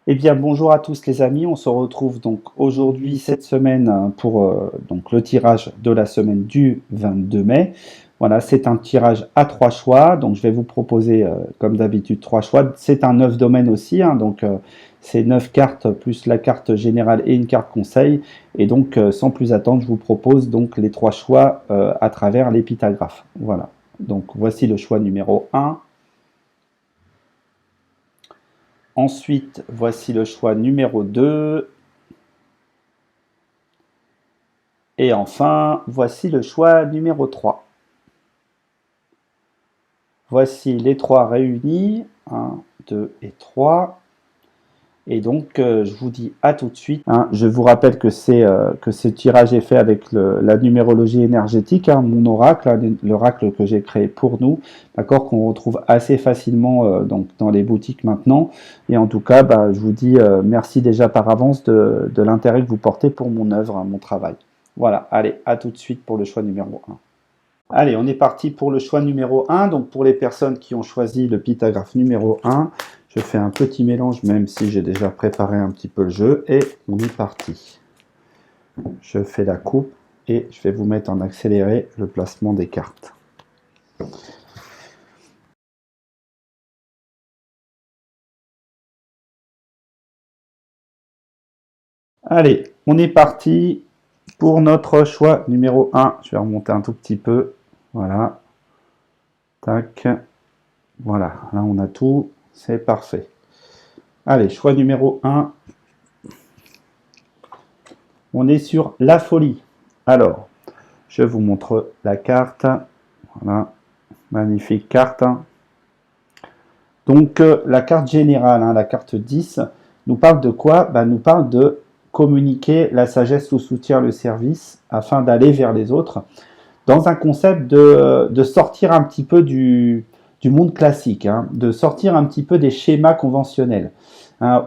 Eh bien, bonjour à tous les amis, on se retrouve donc aujourd'hui, cette semaine, pour donc le tirage de la semaine du 22 mai. Voilà, c'est un tirage à 3 choix, donc je vais vous proposer, comme d'habitude, 3 choix. C'est un 9 domaines aussi, hein, donc c'est 9 cartes plus la carte générale et une carte conseil. Et donc, sans plus attendre, je vous propose donc les 3 choix à travers l'épitaphe. Voilà, donc voici le choix numéro 1. Ensuite, voici le choix numéro 2. Et enfin, voici le choix numéro 3. Voici les 3 réunis, 1, 2 et 3. Et donc, je vous dis à tout de suite, hein. Je vous rappelle que ce tirage est fait avec la numérologie énergétique, hein, mon oracle, hein, l'oracle que j'ai créé pour nous, d'accord, qu'on retrouve assez facilement donc, dans les boutiques maintenant. Et en tout cas, bah, je vous dis merci déjà par avance de l'intérêt que vous portez pour mon œuvre, hein, mon travail. Voilà, allez, à tout de suite pour le choix numéro 1. Allez, on est parti pour le choix numéro 1. Donc pour les personnes qui ont choisi le pitagraphe numéro 1, je fais un petit mélange, même si j'ai déjà préparé un petit peu le jeu. Et on est parti. Je fais la coupe et je vais vous mettre en accéléré le placement des cartes. Allez, on est parti pour notre choix numéro 1. Je vais remonter un tout petit peu. Voilà. Tac. Voilà, là on a tout. C'est parfait. Allez, choix numéro 1. On est sur la folie. Alors, je vous montre la carte. Voilà, magnifique carte. Donc, la carte générale, hein, la carte 10, nous parle de quoi? Nous parle de communiquer la sagesse sous soutient le service afin d'aller vers les autres dans un concept de sortir un petit peu du monde classique, hein, de sortir un petit peu des schémas conventionnels.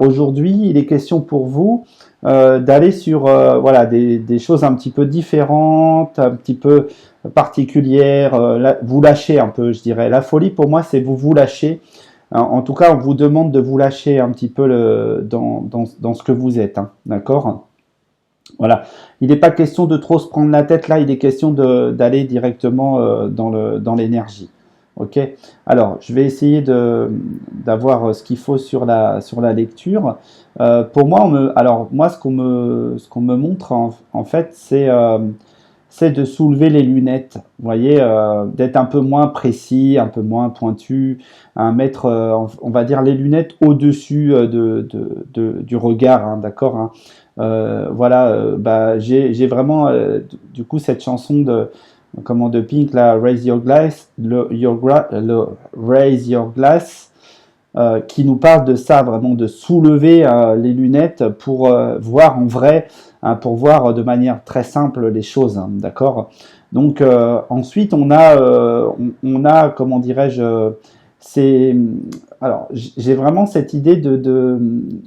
Aujourd'hui, il est question pour vous d'aller sur voilà, des choses un petit peu différentes, un petit peu particulières, vous lâcher un peu, je dirais. La folie, pour moi, c'est vous lâcher. En tout cas, on vous demande de vous lâcher un petit peu dans ce que vous êtes, hein, d'accord? Voilà. Il n'est pas question de trop se prendre la tête là, il est question d'aller directement dans l'énergie. Ok. Alors, je vais essayer d'avoir ce qu'il faut sur la lecture. Pour moi, alors moi, ce qu'on me montre en fait, c'est de soulever les lunettes. Vous voyez, d'être un peu moins précis, un peu moins pointu, mettre, on va dire, les lunettes au-dessus du regard, hein, d'accord, hein. Voilà, j'ai vraiment du coup cette chanson de Pink là, Raise Your Glass, Raise Your Glass, qui nous parle de ça, vraiment de soulever les lunettes pour voir en vrai, hein, pour voir de manière très simple les choses, hein, d'accord. Donc ensuite on a comment dirais-je, c'est alors j'ai vraiment cette idée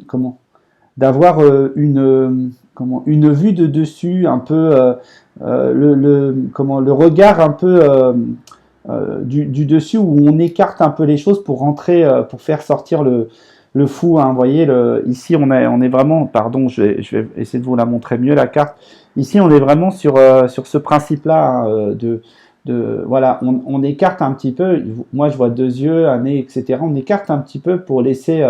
comment d'avoir une vue de dessus, un peu le regard un peu du dessus où on écarte un peu les choses pour rentrer, pour faire sortir le fou, hein. Vous voyez, ici on est vraiment, pardon, je vais essayer de vous la montrer mieux la carte. Ici on est vraiment sur ce principe-là, hein, voilà, on écarte un petit peu. Moi je vois 2 yeux, un nez, etc. On écarte un petit peu pour laisser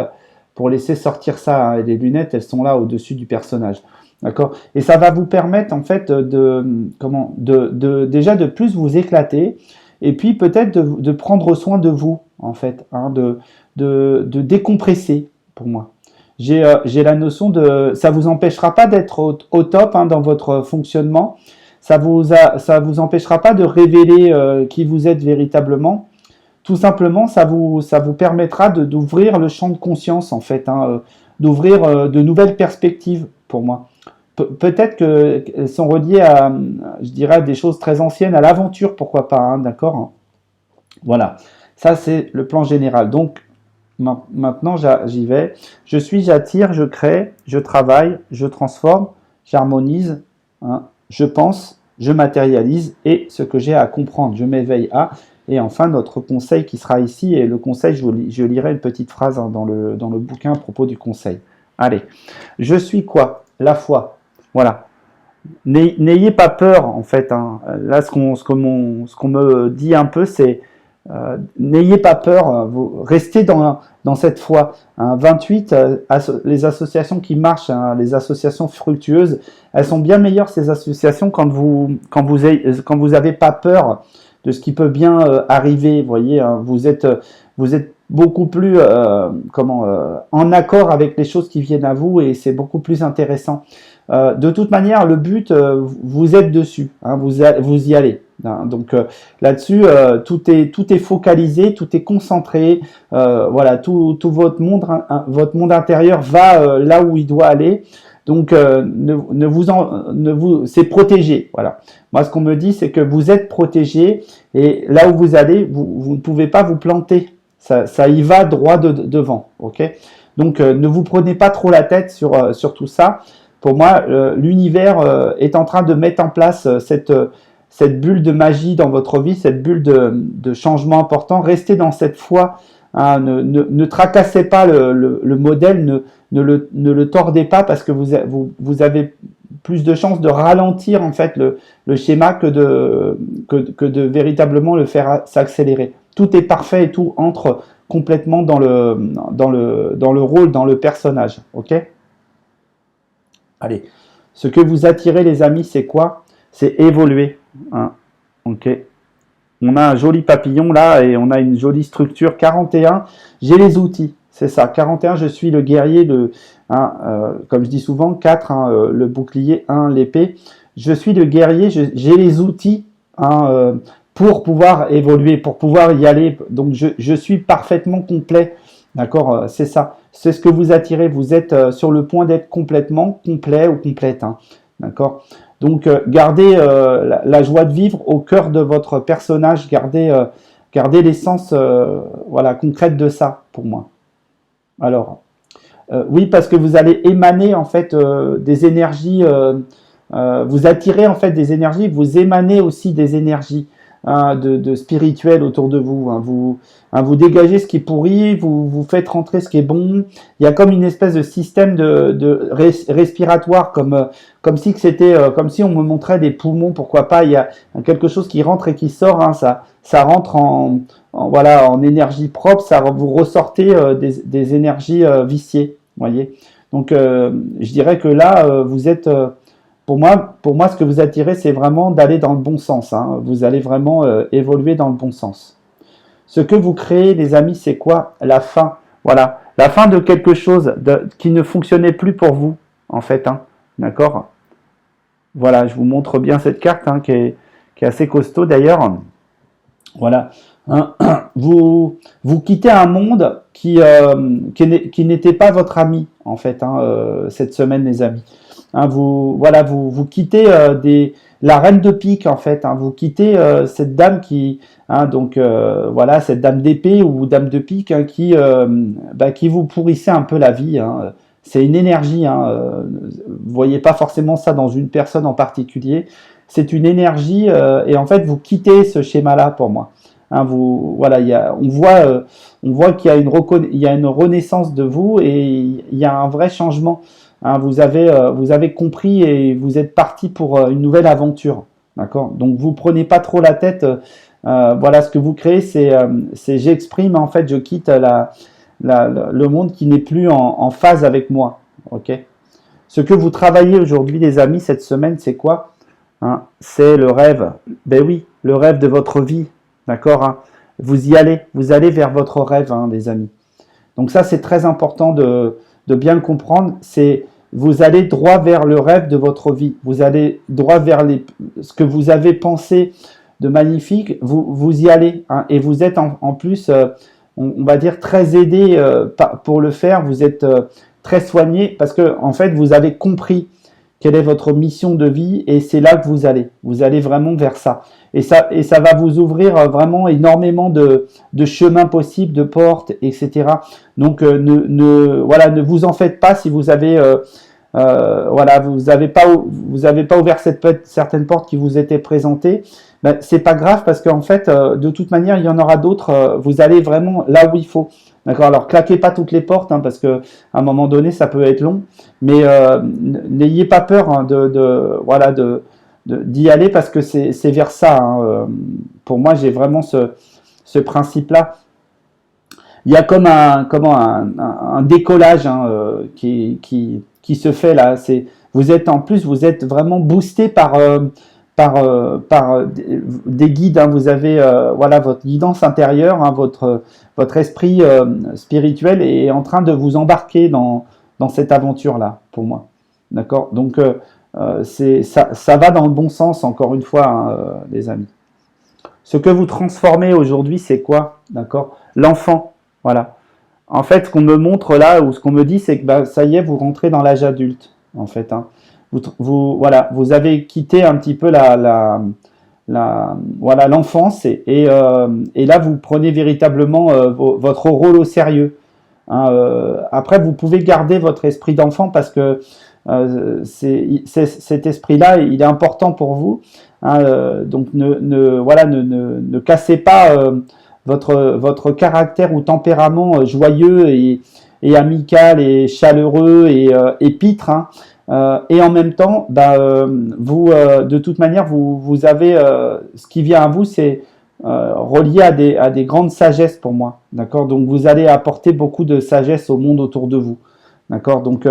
sortir ça, hein. Et les lunettes, elles sont là au-dessus du personnage. D'accord. Et ça va vous permettre en fait déjà de plus vous éclater, et puis peut-être de prendre soin de vous en fait, hein, de décompresser pour moi. J'ai la notion ça vous empêchera pas d'être au top, hein, dans votre fonctionnement. Ça vous empêchera pas de révéler qui vous êtes véritablement. Tout simplement, ça vous permettra d'ouvrir le champ de conscience, en fait, hein, d'ouvrir de nouvelles perspectives pour moi. Peut-être qu'elles sont reliées à, je dirais, à des choses très anciennes, à l'aventure, pourquoi pas, hein, d'accord? Voilà, ça c'est le plan général. Donc maintenant j'y vais. Je suis, j'attire, je crée, je travaille, je transforme, j'harmonise, hein, je pense, je matérialise et ce que j'ai à comprendre, je m'éveille à. Et enfin notre conseil qui sera ici, et le conseil, je lirai une petite phrase, hein, dans le bouquin à propos du conseil. Allez, je suis quoi? La foi. Voilà. N'ayez pas peur, en fait. Hein. Là, ce qu'on me dit un peu, c'est n'ayez pas peur, vous restez dans cette foi. Hein. 28, les associations qui marchent, hein, les associations fructueuses, elles sont bien meilleures, ces associations, quand vous avez pas peur de ce qui peut bien arriver. Vous voyez, hein, vous êtes beaucoup plus en accord avec les choses qui viennent à vous et c'est beaucoup plus intéressant. De toute manière, le but, vous êtes dessus, hein, vous y allez. Hein, donc là-dessus, tout est focalisé, tout est concentré. Voilà, tout votre monde intérieur va là où il doit aller. Donc c'est protégé. Voilà. Moi, ce qu'on me dit, c'est que vous êtes protégé et là où vous allez, vous ne pouvez pas vous planter. Ça y va droit devant. Ok. Donc ne vous prenez pas trop la tête sur tout ça. Pour moi, l'univers est en train de mettre en place cette bulle de magie dans votre vie, cette bulle de changement important. Restez dans cette foi. Hein, ne tracassez pas le modèle, ne le tordez pas parce que vous avez plus de chances de ralentir en fait le schéma que de véritablement le faire s'accélérer. Tout est parfait et tout entre complètement dans le rôle, dans le personnage. Ok ? Allez, ce que vous attirez les amis, c'est quoi? C'est évoluer. Hein. Ok. On a un joli papillon là et on a une jolie structure. 41, j'ai les outils. C'est ça. 41, je suis le guerrier. Comme je dis souvent, 4, hein, le bouclier, 1, l'épée. Je suis le guerrier, j'ai les outils hein, pour pouvoir évoluer, pour pouvoir y aller. Donc je suis parfaitement complet. D'accord, c'est ça. C'est ce que vous attirez. Vous êtes sur le point d'être complètement complet ou complète. Hein. D'accord. Donc gardez la joie de vivre au cœur de votre personnage. Gardez l'essence voilà, concrète de ça pour moi. Alors, oui, parce que vous allez émaner en fait des énergies. Vous attirez en fait des énergies. Vous émanez aussi des énergies. Hein, de spirituel autour de vous. Hein, vous dégagez ce qui est pourri, vous faites rentrer ce qui est bon. Il y a comme une espèce de système respiratoire, comme si on me montrait des poumons. Pourquoi pas? Il y a quelque chose qui rentre et qui sort. Hein, ça rentre en énergie propre. Ça vous ressortez des énergies viciées. Voyez. Donc je dirais que là vous êtes pour moi, ce que vous attirez, c'est vraiment d'aller dans le bon sens. Hein. Vous allez vraiment évoluer dans le bon sens. Ce que vous créez, les amis, c'est quoi? La fin. Voilà. La fin de quelque chose qui ne fonctionnait plus pour vous, en fait. Hein. D'accord? Voilà, je vous montre bien cette carte hein, qui est assez costaud d'ailleurs. Voilà. Hein. Vous quittez un monde qui n'était pas votre ami, en fait, hein, cette semaine, les amis. Hein, vous quittez la reine de pique en fait. Hein, vous quittez cette dame cette dame d'épée ou dame de pique hein, qui vous pourrissait un peu la vie. Hein. C'est une énergie. Hein, vous voyez pas forcément ça dans une personne en particulier. C'est une énergie et en fait vous quittez ce schéma-là pour moi. Hein, on voit qu'il y a une renaissance de vous et il y a un vrai changement. Hein, vous avez compris et vous êtes parti pour une nouvelle aventure, d'accord. Donc vous prenez pas trop la tête. Voilà, ce que vous créez, c'est j'exprime en fait, je quitte le monde qui n'est plus en phase avec moi, ok. Ce que vous travaillez aujourd'hui, les amis, cette semaine, c'est quoi? Hein, c'est le rêve. Ben oui, le rêve de votre vie, d'accord. Hein. Vous allez vers votre rêve, hein, les amis. Donc ça, c'est très important de bien le comprendre. Vous allez droit vers le rêve de votre vie. Vous allez droit vers ce que vous avez pensé de magnifique. Vous y allez. Hein, et vous êtes en plus, on va dire, très aidé pour le faire. Vous êtes très soigné parce que en fait, vous avez compris quelle est votre mission de vie et c'est là que vous allez. Vous allez vraiment vers ça. Et ça va vous ouvrir vraiment énormément de chemins possibles, de portes, etc. Donc ne vous en faites pas si vous avez vous avez pas ouvert certaines portes qui vous étaient présentées. Ben, c'est pas grave parce qu'en fait de toute manière il y en aura d'autres. Vous allez vraiment là où il faut. D'accord. Alors claquez pas toutes les portes, hein, parce que à un moment donné, ça peut être long, mais n'ayez pas peur, hein, voilà d'y aller parce que c'est vers ça, hein. Pour moi, j'ai vraiment ce principe-là. Il y a comme un décollage, hein, qui se fait là. Vous êtes en plus, vous êtes vraiment boosté par des guides, hein. Vous avez voilà votre guidance intérieure, hein, votre esprit spirituel est en train de vous embarquer dans cette aventure-là, pour moi. D'accord. Donc ça va dans le bon sens, encore une fois, hein, les amis. Ce que vous transformez aujourd'hui, c'est quoi? D'accord. L'enfant. Voilà. En fait, ce qu'on me montre là, ou ce qu'on me dit, c'est que bah, ça y est, vous rentrez dans l'âge adulte, en fait, hein. Voilà, vous avez quitté un petit peu voilà, l'enfance et là, vous prenez véritablement votre rôle au sérieux, hein. Après, vous pouvez garder votre esprit d'enfant parce que cet esprit-là, il est important pour vous, hein. Donc, voilà, ne cassez pas votre caractère ou tempérament joyeux et amical et chaleureux et pitre, hein. Et en même temps, bah, vous, de toute manière, vous avez ce qui vient à vous, c'est relié à des grandes sagesses pour moi, d'accord. Donc vous allez apporter beaucoup de sagesse au monde autour de vous, d'accord. Donc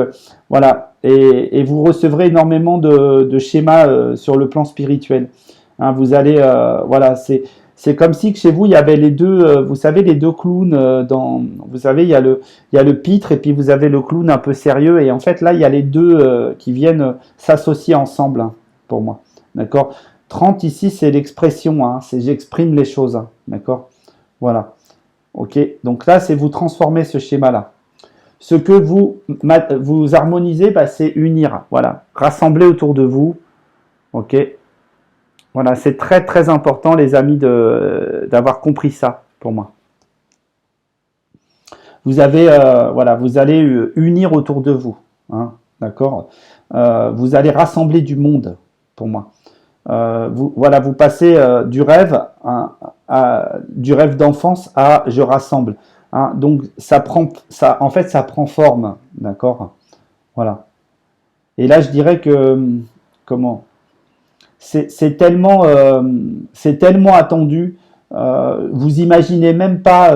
voilà, et vous recevrez énormément de schémas sur le plan spirituel, hein. Vous allez, voilà, c'est comme si que chez vous il y avait les deux, vous savez, les deux clowns vous savez, il y a le pitre et puis vous avez le clown un peu sérieux et en fait là il y a les deux qui viennent s'associer ensemble, hein, pour moi, d'accord. 30 ici c'est l'expression, hein, c'est j'exprime les choses, hein, d'accord. Voilà, ok. Donc là c'est vous transformer ce schéma là. Ce que vous harmonisez, bah, c'est unir, voilà, rassembler autour de vous, ok. Voilà, c'est très très important, les amis, d'avoir compris ça pour moi. Vous avez, voilà, vous allez unir autour de vous, hein, d'accord. Vous allez rassembler du monde pour moi. Voilà, vous passez du rêve du rêve d'enfance à je rassemble, hein. Donc en fait, ça prend forme, d'accord. Voilà. Et là, je dirais que comment c'est tellement attendu. Vous imaginez même pas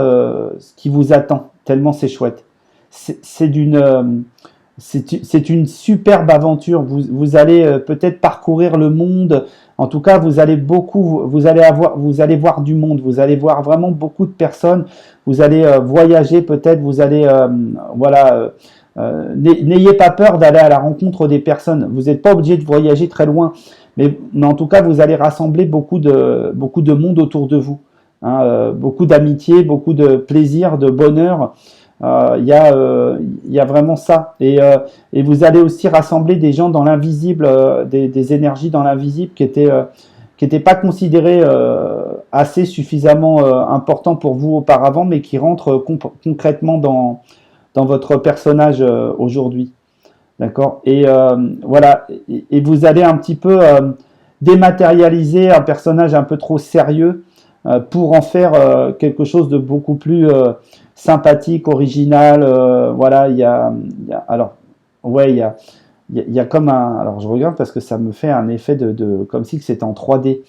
ce qui vous attend, tellement c'est chouette. C'est d'une, c'est une superbe aventure. Vous allez peut-être parcourir le monde. En tout cas, vous allez vous allez voir du monde. Vous allez voir vraiment beaucoup de personnes. Vous allez voyager peut-être. Vous allez, voilà. N'ayez pas peur d'aller à la rencontre des personnes. Vous n'êtes pas obligé de voyager très loin. Mais en tout cas, vous allez rassembler beaucoup de monde autour de vous, hein, beaucoup d'amitié, beaucoup de plaisir, de bonheur. Il y a vraiment ça. Et vous allez aussi rassembler des gens dans l'invisible, des énergies dans l'invisible qui étaient pas considérées assez suffisamment importants pour vous auparavant, mais qui rentrent concrètement dans votre personnage aujourd'hui. D'accord. Et voilà. Et vous allez un petit peu dématérialiser un personnage un peu trop sérieux pour en faire quelque chose de beaucoup plus sympathique, original. Voilà. Alors, ouais, il y a comme un. Alors, je regarde parce que ça me fait un effet comme si c'était en 3D.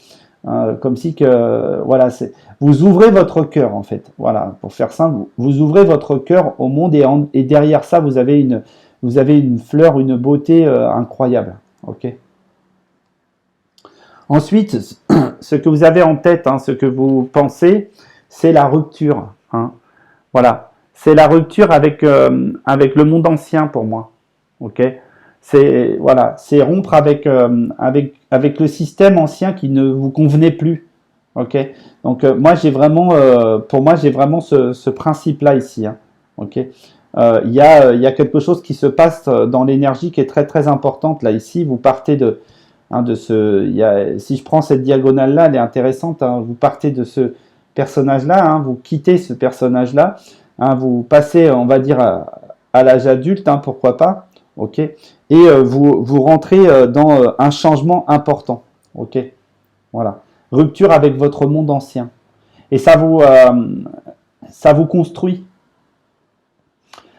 Comme si que voilà, vous ouvrez votre cœur en fait. Voilà, pour faire simple, vous ouvrez votre cœur au monde et derrière ça, vous avez une fleur, une beauté incroyable. Ok. Ensuite, ce que vous avez en tête, hein, ce que vous pensez, c'est la rupture, hein. Voilà, c'est la rupture avec le monde ancien pour moi. Ok. C'est voilà, c'est rompre avec le système ancien qui ne vous convenait plus. Ok. Donc moi pour moi j'ai vraiment ce principe-là ici, hein. Ok. Il y a quelque chose qui se passe dans l'énergie qui est très très importante là ici. Vous partez si je prends cette diagonale là, elle est intéressante, hein. Vous partez de ce personnage là, hein, vous quittez ce personnage là, hein, vous passez, on va dire, à l'âge adulte, hein, pourquoi pas, ok. Et vous rentrez dans un changement important, ok. Voilà, rupture avec votre monde ancien et ça vous construit.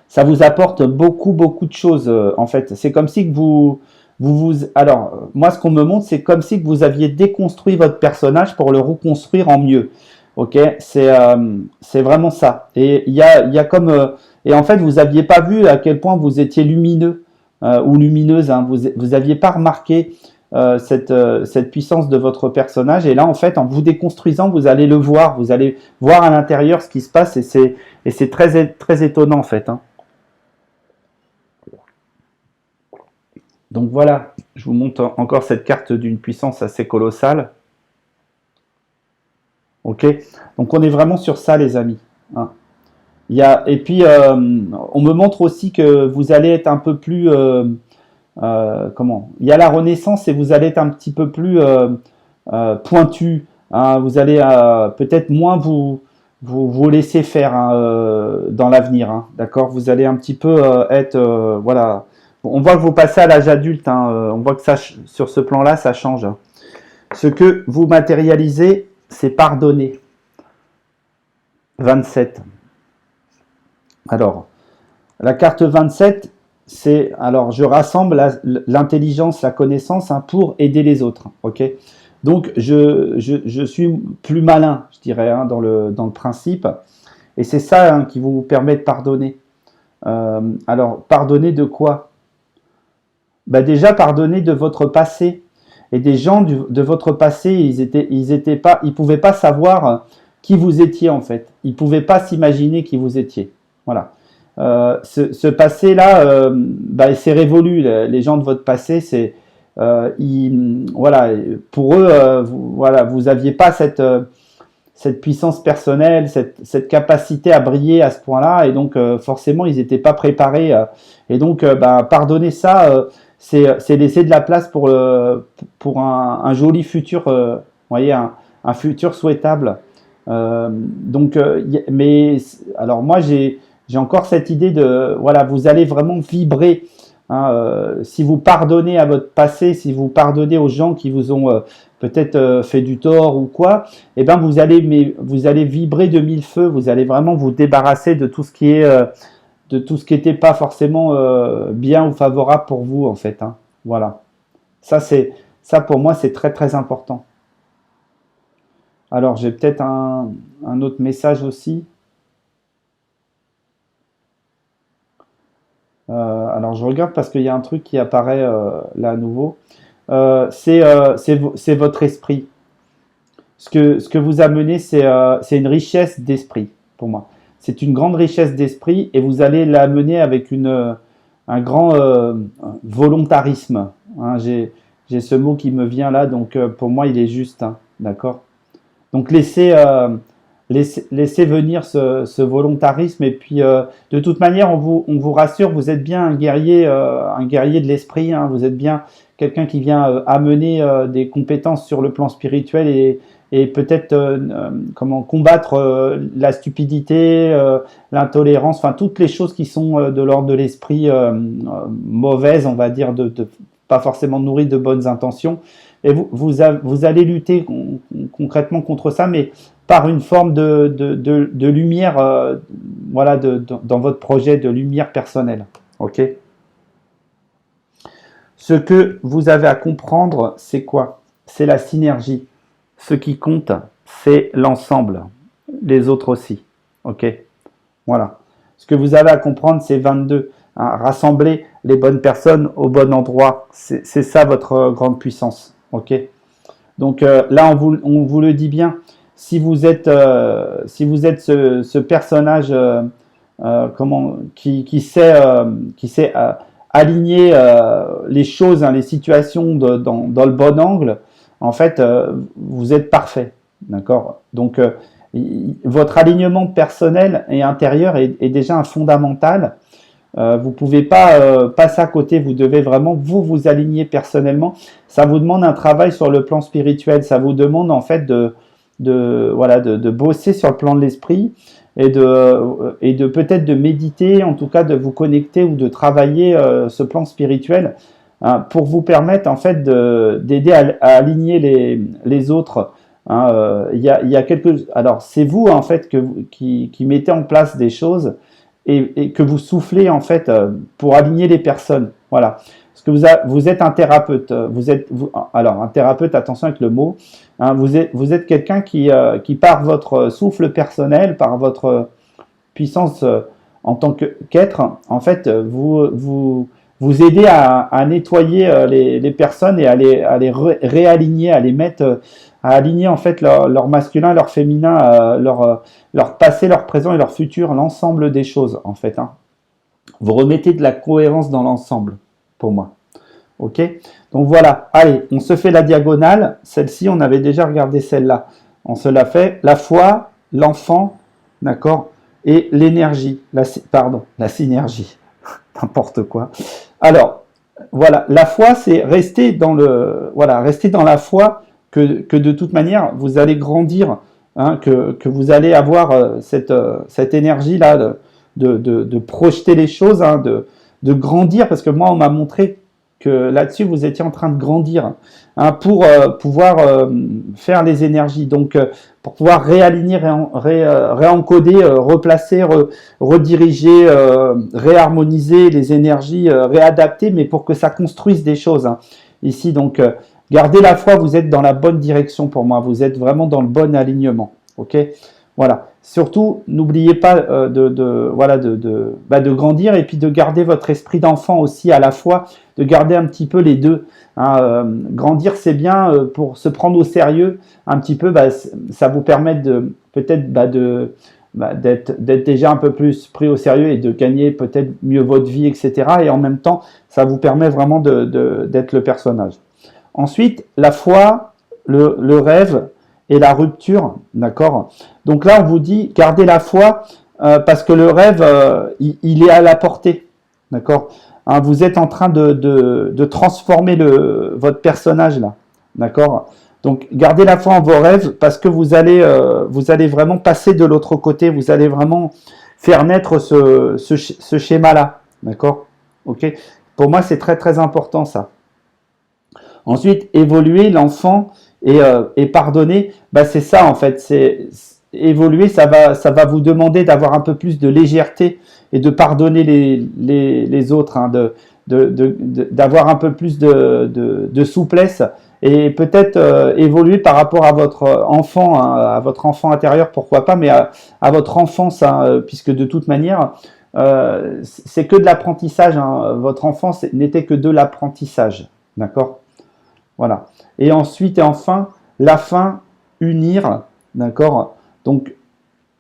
ça vous apporte beaucoup, beaucoup de choses, en fait. C'est comme si que alors, moi, ce qu'on me montre, c'est comme si que vous aviez déconstruit votre personnage pour le reconstruire en mieux. Ok, c'est vraiment ça. Et il y a comme, et en fait, vous n'aviez pas vu à quel point vous étiez lumineux ou lumineuse. Hein. Vous aviez pas remarqué cette puissance de votre personnage. Et là, en fait, en vous déconstruisant, vous allez le voir. Vous allez voir à l'intérieur ce qui se passe. Et c'est très, très étonnant, en fait. Hein. Donc voilà, je vous montre encore cette carte d'une puissance assez colossale. Ok, donc on est vraiment sur ça, les amis. Hein. Et puis, on me montre aussi que vous allez être un peu plus... comment? Il y a la renaissance et vous allez être un petit peu plus pointu. Hein. Vous allez peut-être moins vous laisser faire hein, dans l'avenir. Hein. D'accord? Vous allez un petit peu être... voilà. On voit que vous passez à l'âge adulte. Hein. On voit que ça, sur ce plan-là, ça change. Ce que vous matérialisez, c'est pardonner. 27. Alors, la carte 27, c'est, alors je rassemble l'intelligence, la connaissance hein, pour aider les autres. Ok. Donc, je suis plus malin, je dirais, hein, dans le principe. Et c'est ça hein, qui vous permet de pardonner. Alors, pardonner de quoi? Bah déjà, pardonner de votre passé. Et des gens de votre passé, ils pouvaient pas savoir qui vous étiez en fait. Ils pouvaient pas s'imaginer qui vous étiez. Voilà. Ce passé-là, bah, c'est révolu. Les gens de votre passé, voilà, pour eux, voilà, vous aviez pas cette puissance personnelle, cette capacité à briller à ce point-là, et donc forcément, ils n'étaient pas préparés. Et donc, bah, pardonner ça, c'est laisser de la place pour un joli futur, voyez, un futur souhaitable. Donc, mais alors moi, j'ai encore cette idée de, voilà, vous allez vraiment vibrer. Hein, si vous pardonnez à votre passé, si vous pardonnez aux gens qui vous ont peut-être fait du tort ou quoi, eh ben vous allez vibrer de mille feux. Vous allez vraiment vous débarrasser de tout ce qui est de tout ce qui n'était pas forcément bien ou favorable pour vous en fait. Hein. Voilà. Ça pour moi c'est très très important. Alors j'ai peut-être un autre message aussi. Alors je regarde parce qu'il y a un truc qui apparaît là à nouveau. C'est votre esprit. Ce que vous amenez, c'est une richesse d'esprit pour moi. C'est une grande richesse d'esprit et vous allez l'amener avec un grand volontarisme. Hein, j'ai ce mot qui me vient là, donc pour moi il est juste. Hein, d'accord? Donc laissez venir ce volontarisme et puis de toute manière on vous rassure, vous êtes bien un guerrier de l'esprit, hein, vous êtes bien quelqu'un qui vient amener des compétences sur le plan spirituel et peut-être comment combattre la stupidité, l'intolérance, enfin toutes les choses qui sont de l'ordre de l'esprit mauvaises, on va dire, pas forcément nourries de bonnes intentions. Et vous allez lutter concrètement contre ça, mais par une forme de lumière, voilà, dans votre projet de lumière personnelle. Ok. Ce que vous avez à comprendre, c'est quoi? C'est la synergie. Ce qui compte, c'est l'ensemble. Les autres aussi. Ok. Voilà. Ce que vous avez à comprendre, c'est 22. Hein, rassembler les bonnes personnes au bon endroit. C'est ça votre grande puissance. Ok. Donc là, on vous le dit bien. Si vous êtes ce personnage qui sait aligner les choses, hein, les situations dans le bon angle, en fait, vous êtes parfait. D'accord. Donc votre alignement personnel et intérieur est déjà un fondamental. Vous pouvez pas passer à côté, vous devez vraiment vous aligner personnellement. Ça vous demande un travail sur le plan spirituel, ça vous demande en fait de bosser sur le plan de l'esprit et de peut-être de méditer, en tout cas de vous connecter ou de travailler ce plan spirituel hein, pour vous permettre en fait d'aider à aligner les autres. Hein, il y a alors c'est vous en fait qui mettez en place des choses. et que vous soufflez en fait pour aligner les personnes. Voilà. Parce que vous êtes un thérapeute. Alors, un thérapeute, attention avec le mot. Hein, vous êtes quelqu'un qui, par votre souffle personnel, par votre puissance en tant qu'être, en fait, vous aidez à nettoyer les personnes et à les réaligner, à les mettre, à aligner en fait leur masculin, leur féminin, leur passé, leur présent et leur futur, l'ensemble des choses en fait. Hein. Vous remettez de la cohérence dans l'ensemble, pour moi. Ok? Donc voilà, allez, on se fait la diagonale. Celle-ci, on avait déjà regardé celle-là. On se la fait. La foi, l'enfant, d'accord? Et l'énergie, la synergie. N'importe quoi. Alors, voilà, la foi, c'est rester dans la foi que de toute manière, vous allez grandir, hein, que vous allez avoir cette énergie-là de projeter les choses, hein, de grandir, parce que moi, on m'a montré que là-dessus, vous étiez en train de grandir, hein, pour pouvoir faire les énergies, donc pour pouvoir réaligner, réencoder, replacer, rediriger, réharmoniser les énergies, réadapter, mais pour que ça construise des choses, hein, ici. Donc, gardez la foi, vous êtes dans la bonne direction pour moi, vous êtes vraiment dans le bon alignement, ok? Voilà. Surtout, n'oubliez pas de grandir et puis de garder votre esprit d'enfant aussi à la fois, de garder un petit peu les deux. Hein, grandir, c'est bien pour se prendre au sérieux. Un petit peu, ça vous permet peut-être d'être déjà un peu plus pris au sérieux et de gagner peut-être mieux votre vie, etc. Et en même temps, ça vous permet vraiment d'être le personnage. Ensuite, la foi, le rêve et la rupture, d'accord? Donc là, on vous dit, gardez la foi parce que le rêve, il est à la portée, d'accord? Hein, vous êtes en train de transformer votre personnage là, d'accord? Donc, gardez la foi en vos rêves parce que vous allez vraiment passer de l'autre côté, vous allez vraiment faire naître ce schéma-là, d'accord? Ok? Pour moi, c'est très très important ça. Ensuite, évoluer l'enfant et pardonner, c'est ça en fait. C'est évoluer, ça va vous demander d'avoir un peu plus de légèreté et de pardonner les autres, hein, d'avoir un peu plus de souplesse et peut-être évoluer par rapport à votre enfant, hein, à votre enfant intérieur, pourquoi pas, mais à votre enfance, hein, puisque de toute manière, c'est que de l'apprentissage. Hein, votre enfance n'était que de l'apprentissage, d'accord? Voilà. Et ensuite et enfin, la fin, unir, d'accord? Donc,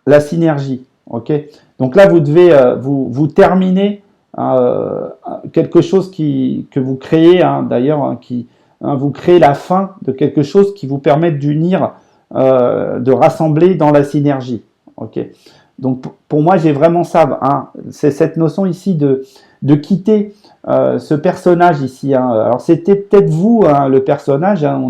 la synergie, ok? Donc là, vous devez vous terminer quelque chose que vous créez, hein, d'ailleurs, vous créez la fin de quelque chose qui vous permet d'unir, de rassembler dans la synergie, ok? Donc, pour moi, j'ai vraiment ça, hein, c'est cette notion ici de quitter ce personnage ici. Hein. Alors, c'était peut-être vous, hein, le personnage, hein,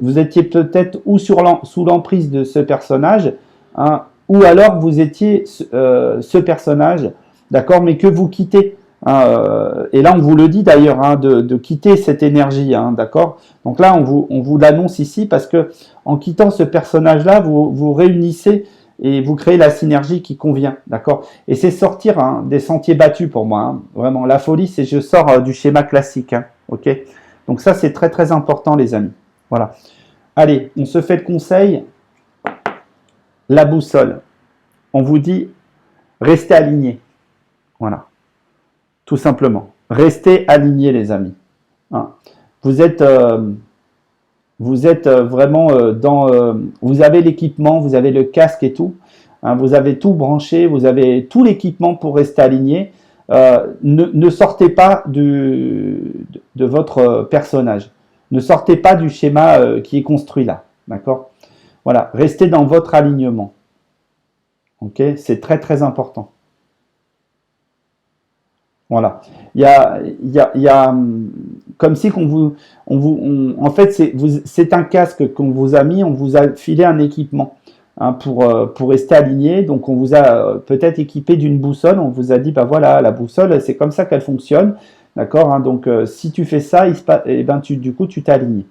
vous étiez peut-être ou sous l'emprise de ce personnage, hein, ou alors vous étiez ce personnage, d'accord, mais que vous quittez. Hein, et là, on vous le dit d'ailleurs, hein, de quitter cette énergie, hein, d'accord. Donc là, on vous l'annonce ici parce que en quittant ce personnage-là, vous réunissez et vous créez la synergie qui convient, d'accord. Et c'est sortir, hein, des sentiers battus pour moi, hein, vraiment. La folie, c'est je sors du schéma classique, hein, ok. Donc ça, c'est très très important, les amis. Voilà. Allez, on se fait le conseil. La boussole. On vous dit, restez alignés. Voilà. Tout simplement. Restez alignés, les amis. Hein. Vous êtes vraiment vous avez l'équipement, vous avez le casque et tout. Hein, vous avez tout branché, vous avez tout l'équipement pour rester aligné. Ne sortez pas de votre personnage. Ne sortez pas du schéma qui est construit là. D'accord? Voilà. Restez dans votre alignement. Ok? C'est très très important. Voilà. Il y a comme si en fait, c'est un casque qu'on vous a mis, on vous a filé un équipement, hein, pour rester aligné. Donc, on vous a peut-être équipé d'une boussole. On vous a dit, voilà, la boussole, c'est comme ça qu'elle fonctionne. D'accord, hein, donc, si tu fais ça, du coup, tu t'alignes.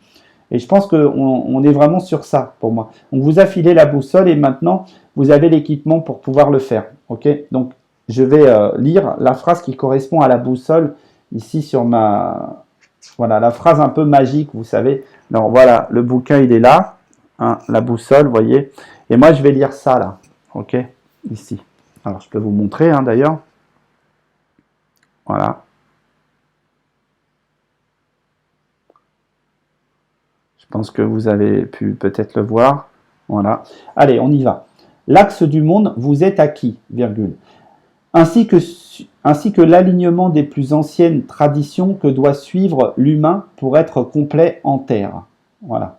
Et je pense qu'on est vraiment sur ça, pour moi. On vous a filé la boussole et maintenant, vous avez l'équipement pour pouvoir le faire. Ok, donc, je vais lire la phrase qui correspond à la boussole ici sur ma... Voilà, la phrase un peu magique, vous savez. Alors voilà, le bouquin, il est là, hein, la boussole, vous voyez. Et moi, je vais lire ça, là, ok, ici. Alors, je peux vous montrer, hein, d'ailleurs. Voilà. Je pense que vous avez pu peut-être le voir. Voilà. Allez, on y va. L'axe du monde vous est acquis, virgule. Ainsi que l'alignement des plus anciennes traditions que doit suivre l'humain pour être complet en terre. Voilà.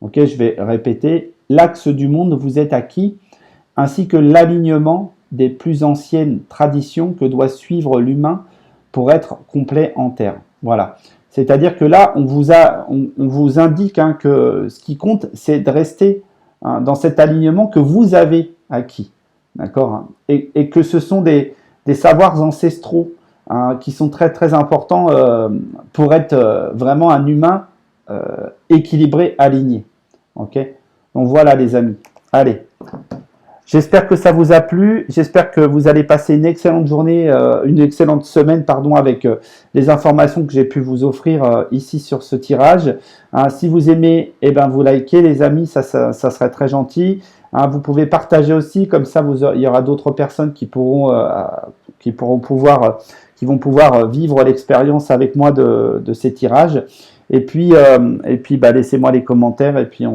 Ok, je vais répéter. L'axe du monde vous est acquis, ainsi que l'alignement des plus anciennes traditions que doit suivre l'humain pour être complet en terre. Voilà. C'est-à-dire que là, on vous indique hein, que ce qui compte, c'est de rester hein, dans cet alignement que vous avez acquis. D'accord hein, et que ce sont des savoirs ancestraux hein, qui sont très très importants pour être vraiment un humain équilibré, aligné. Ok. Donc voilà les amis. Allez. J'espère que ça vous a plu. J'espère que vous allez passer une excellente journée, une excellente semaine, pardon, avec les informations que j'ai pu vous offrir ici sur ce tirage. Hein, si vous aimez, eh ben vous likez les amis, ça serait très gentil. Hein, vous pouvez partager aussi, comme ça il y aura d'autres personnes qui vont pouvoir vivre l'expérience avec moi de ces tirages. Et puis bah, laissez-moi les commentaires et puis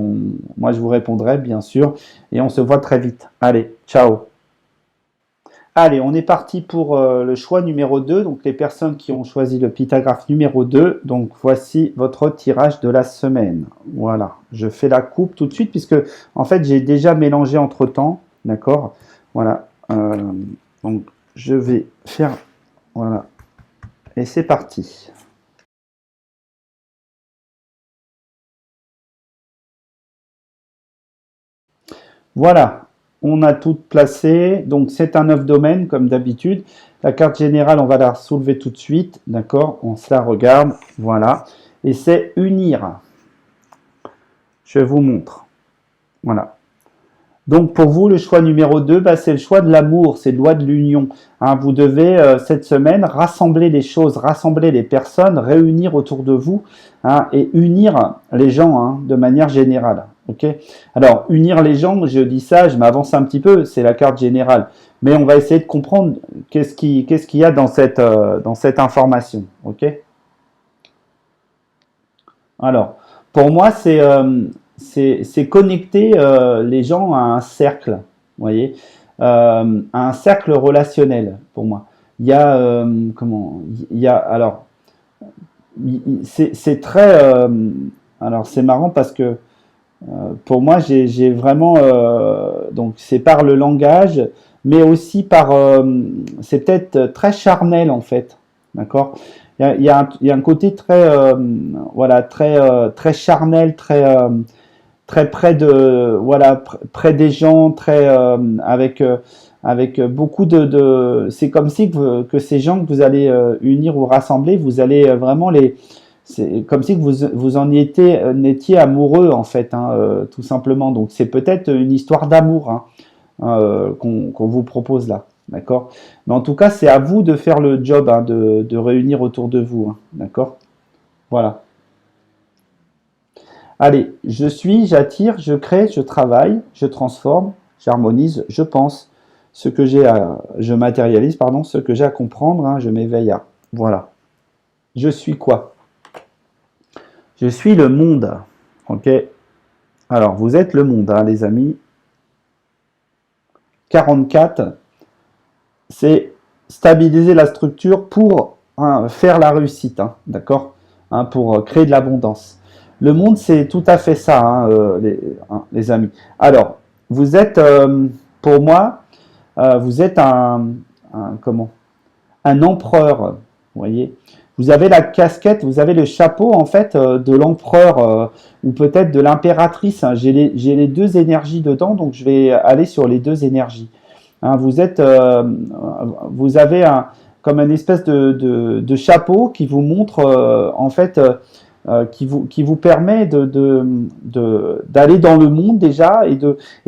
moi je vous répondrai bien sûr. Et on se voit très vite. Allez, ciao. Allez, on est parti pour le choix numéro 2. Donc les personnes qui ont choisi le pitagraphe numéro 2. Donc voici votre tirage de la semaine. Voilà, je fais la coupe tout de suite puisque en fait j'ai déjà mélangé entre temps. D'accord. Voilà. Donc je vais faire... Voilà. Et c'est parti. Voilà, on a tout placé. Donc, c'est un 9 domaines, comme d'habitude. La carte générale, on va la soulever tout de suite. D'accord. On se la regarde. Voilà. Et c'est unir. Je vous montre. Voilà. Donc, pour vous, le choix numéro 2, bah, c'est le choix de l'amour. C'est le choix de l'union. Hein, vous devez, cette semaine, rassembler les choses, rassembler les personnes, réunir autour de vous hein, et unir les gens hein, de manière générale. Ok. Alors, unir les gens, je dis ça, je m'avance un petit peu, c'est la carte générale. Mais on va essayer de comprendre qu'est-ce qu'il y a dans cette information. Ok. Alors, pour moi, c'est connecter les gens à un cercle, vous voyez, à un cercle relationnel, pour moi. Il y a, alors, c'est très, alors c'est marrant parce que pour moi, j'ai vraiment, donc c'est par le langage, mais aussi par, c'est peut-être très charnel en fait, d'accord? Il y a un côté très, voilà, très charnel, très près de, voilà, près des gens, très, avec beaucoup c'est comme si que ces gens que vous allez unir ou rassembler, vous allez vraiment c'est comme si que vous en étiez amoureux en fait, hein, tout simplement. Donc c'est peut-être une histoire d'amour hein, qu'on vous propose là, d'accord? Mais en tout cas, c'est à vous de faire le job hein, de réunir autour de vous, hein, d'accord? Voilà. Allez, je suis, j'attire, je crée, je travaille, je transforme, j'harmonise, je pense. Je matérialise, pardon, ce que j'ai à comprendre, hein, je m'éveille à. Voilà. Je suis quoi? Je suis le monde. Ok. Alors, vous êtes le monde, hein, les amis. 44, c'est stabiliser la structure pour hein, faire la réussite, hein, d'accord hein, pour créer de l'abondance. Le monde, c'est tout à fait ça, hein, les amis. Alors, vous êtes, pour moi, vous êtes comment un empereur, vous voyez. Vous avez la casquette, vous avez le chapeau en fait de l'empereur ou peut-être de l'impératrice. Hein. J'ai les deux énergies dedans, donc je vais aller sur les deux énergies. Hein, vous avez comme une espèce de chapeau qui vous montre en fait qui vous permet d'aller dans le monde déjà et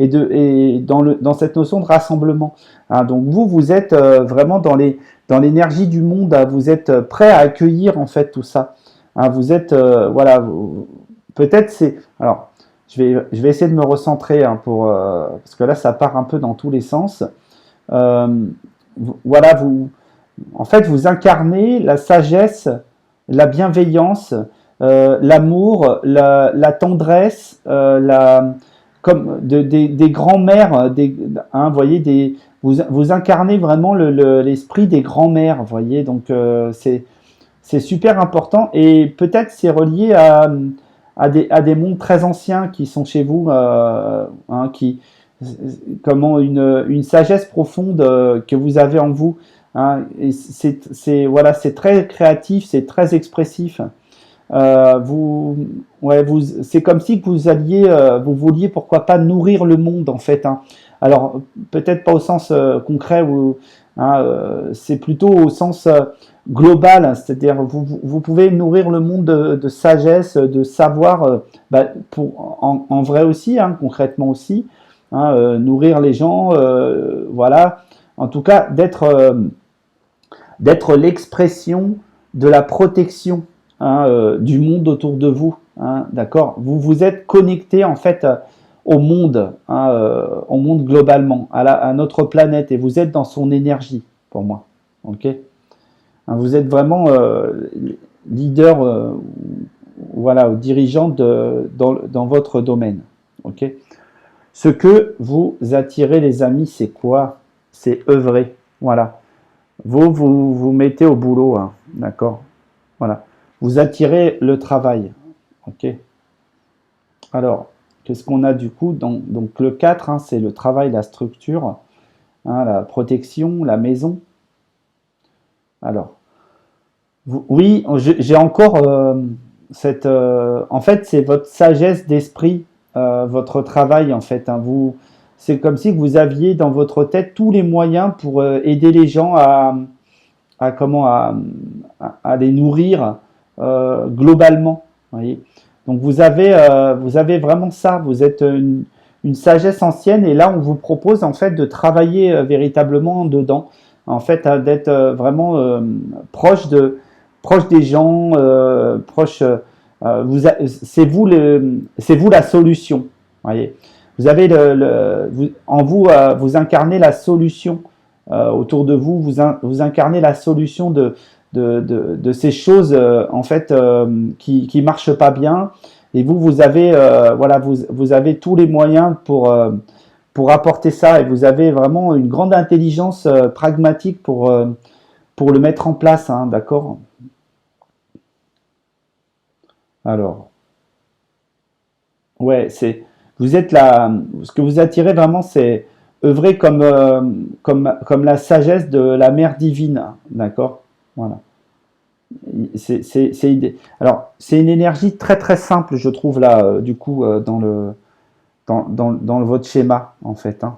dans cette notion de rassemblement. Hein, donc vous êtes vraiment dans l'énergie du monde, hein, vous êtes prêt à accueillir en fait tout ça. Hein, vous êtes, voilà, peut-être c'est... Alors, je vais essayer de me recentrer hein, parce que là ça part un peu dans tous les sens. Voilà, en fait, vous incarnez la sagesse, la bienveillance, l'amour, la tendresse, comme des grands-mères, hein, voyez, vous incarnez vraiment l'esprit des grands-mères, voyez, donc c'est super important et peut-être c'est relié à des mondes très anciens qui sont chez vous, hein, comment une sagesse profonde que vous avez en vous. Hein, et voilà, c'est très créatif, c'est très expressif. C'est comme si que vous vouliez pourquoi pas nourrir le monde en fait. Hein. Alors peut-être pas au sens concret hein, c'est plutôt au sens global, hein, c'est-à-dire vous pouvez nourrir le monde de sagesse, de savoir, en vrai aussi, hein, concrètement aussi, hein, nourrir les gens, voilà. En tout cas, d'être l'expression de la protection hein, du monde autour de vous. Hein, d'accord. Vous vous êtes connecté en fait hein, au monde globalement, à notre planète, et vous êtes dans son énergie, pour moi. Ok. Hein, vous êtes vraiment leader, voilà, dirigeant dans votre domaine. Ok. Ce que vous attirez, les amis, c'est quoi? C'est œuvrer. Voilà. Vous mettez au boulot, hein, d'accord? Voilà. Vous attirez le travail. Ok. Alors, qu'est-ce qu'on a du coup? Donc le 4, hein, c'est le travail, la structure, hein, la protection, la maison. Alors, oui, j'ai encore cette... en fait, c'est votre sagesse d'esprit, votre travail, en fait. Hein, c'est comme si vous aviez dans votre tête tous les moyens pour aider les gens à les nourrir globalement. Voyez. Donc vous avez vraiment ça. Vous êtes une sagesse ancienne et là on vous propose en fait de travailler véritablement dedans. En fait, d'être vraiment proche des gens, c'est vous la solution. Voyez. Vous avez vous incarnez la solution autour de vous, vous incarnez la solution de ces choses en fait qui marchent pas bien et vous avez voilà vous avez tous les moyens pour apporter ça et vous avez vraiment une grande intelligence pragmatique pour le mettre en place, hein, d'accord? Alors, ouais, vous êtes ce que vous attirez vraiment, c'est œuvrer comme la sagesse de la mère divine, d'accord? Voilà. Alors, c'est une énergie très très simple, je trouve, là, du coup, dans votre schéma, en fait. Hein.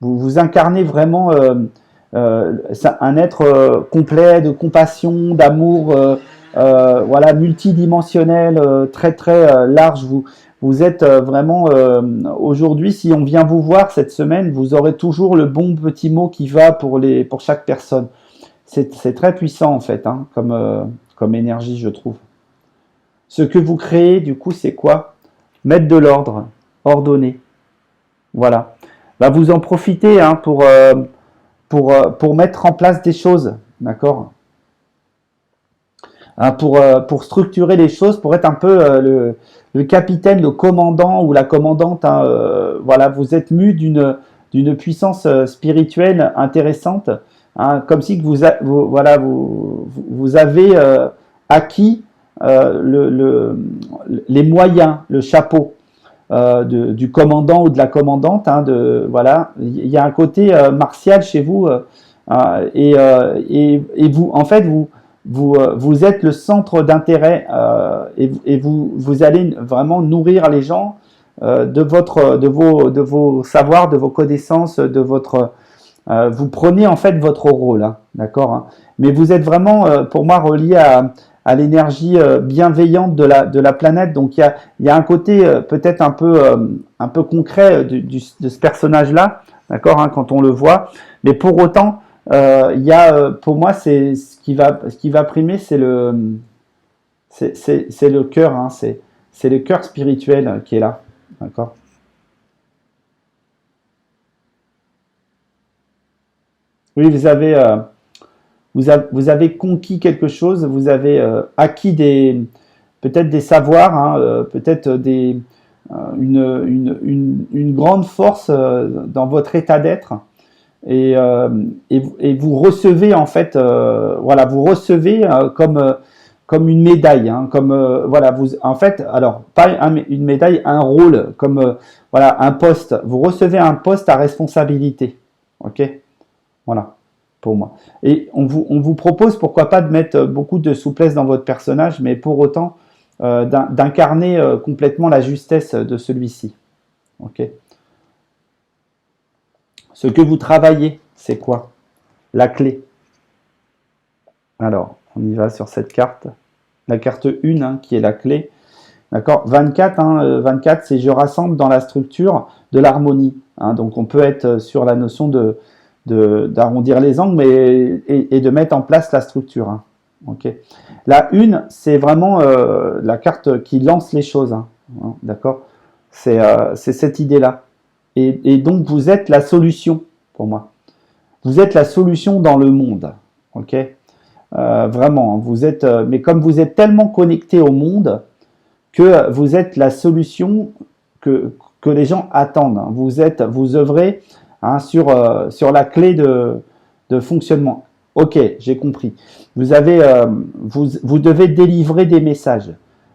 Vous incarnez vraiment un être complet de compassion, d'amour, voilà, multidimensionnel, très très large. Vous êtes vraiment aujourd'hui, si on vient vous voir cette semaine, vous aurez toujours le bon petit mot qui va pour chaque personne. C'est très puissant en fait, hein, comme énergie, je trouve. Ce que vous créez, du coup, c'est quoi? Mettre de l'ordre, ordonner. Voilà. Bah, vous en profitez hein, pour mettre en place des choses, d'accord? Hein, pour structurer les choses, pour être un peu le capitaine, le commandant ou la commandante. Hein, voilà, vous êtes mu d'une puissance spirituelle intéressante, hein, comme si que voilà, vous avez acquis les moyens, le chapeau du commandant ou de la commandante. Hein, voilà, il y a un côté martial chez vous et vous, en fait, vous êtes le centre d'intérêt et vous allez vraiment nourrir les gens de vos savoirs, de vos connaissances, vous prenez en fait votre rôle, hein, d'accord, hein. Mais vous êtes vraiment, pour moi, relié à l'énergie bienveillante de la planète. Donc il y a un côté peut-être un peu concret de ce personnage-là, d'accord, hein, quand on le voit. Mais pour autant, il y a, pour moi, c'est ce qui va primer, c'est le cœur, hein, c'est le cœur spirituel qui est là, d'accord. Oui, vous avez conquis quelque chose, vous avez acquis peut-être des savoirs, hein, peut-être une grande force dans votre état d'être. Et vous recevez en fait, voilà, vous recevez comme une médaille, hein, comme voilà, vous, en fait, alors pas une médaille, un rôle, comme voilà, un poste. Vous recevez un poste à responsabilité, ok, voilà, pour moi. Et on vous propose, pourquoi pas, de mettre beaucoup de souplesse dans votre personnage, mais pour autant d'incarner complètement la justesse de celui-ci, ok. Ce que vous travaillez, c'est quoi? La clé. Alors, on y va sur cette carte. La carte 1, hein, qui est la clé. D'accord. 24, hein, 24, c'est je rassemble dans la structure de l'harmonie. Hein, donc, on peut être sur la notion d'arrondir les angles et de mettre en place la structure. Hein. Okay. La 1, c'est vraiment la carte qui lance les choses. Hein, hein, d'accord. C'est cette idée-là. Et donc, vous êtes la solution pour moi. Vous êtes la solution dans le monde. Ok. Vraiment, vous êtes, mais comme vous êtes tellement connecté au monde que vous êtes la solution que les gens attendent. Hein. Vous œuvrez hein, sur la clé de fonctionnement. Ok, j'ai compris. Vous devez délivrer des messages.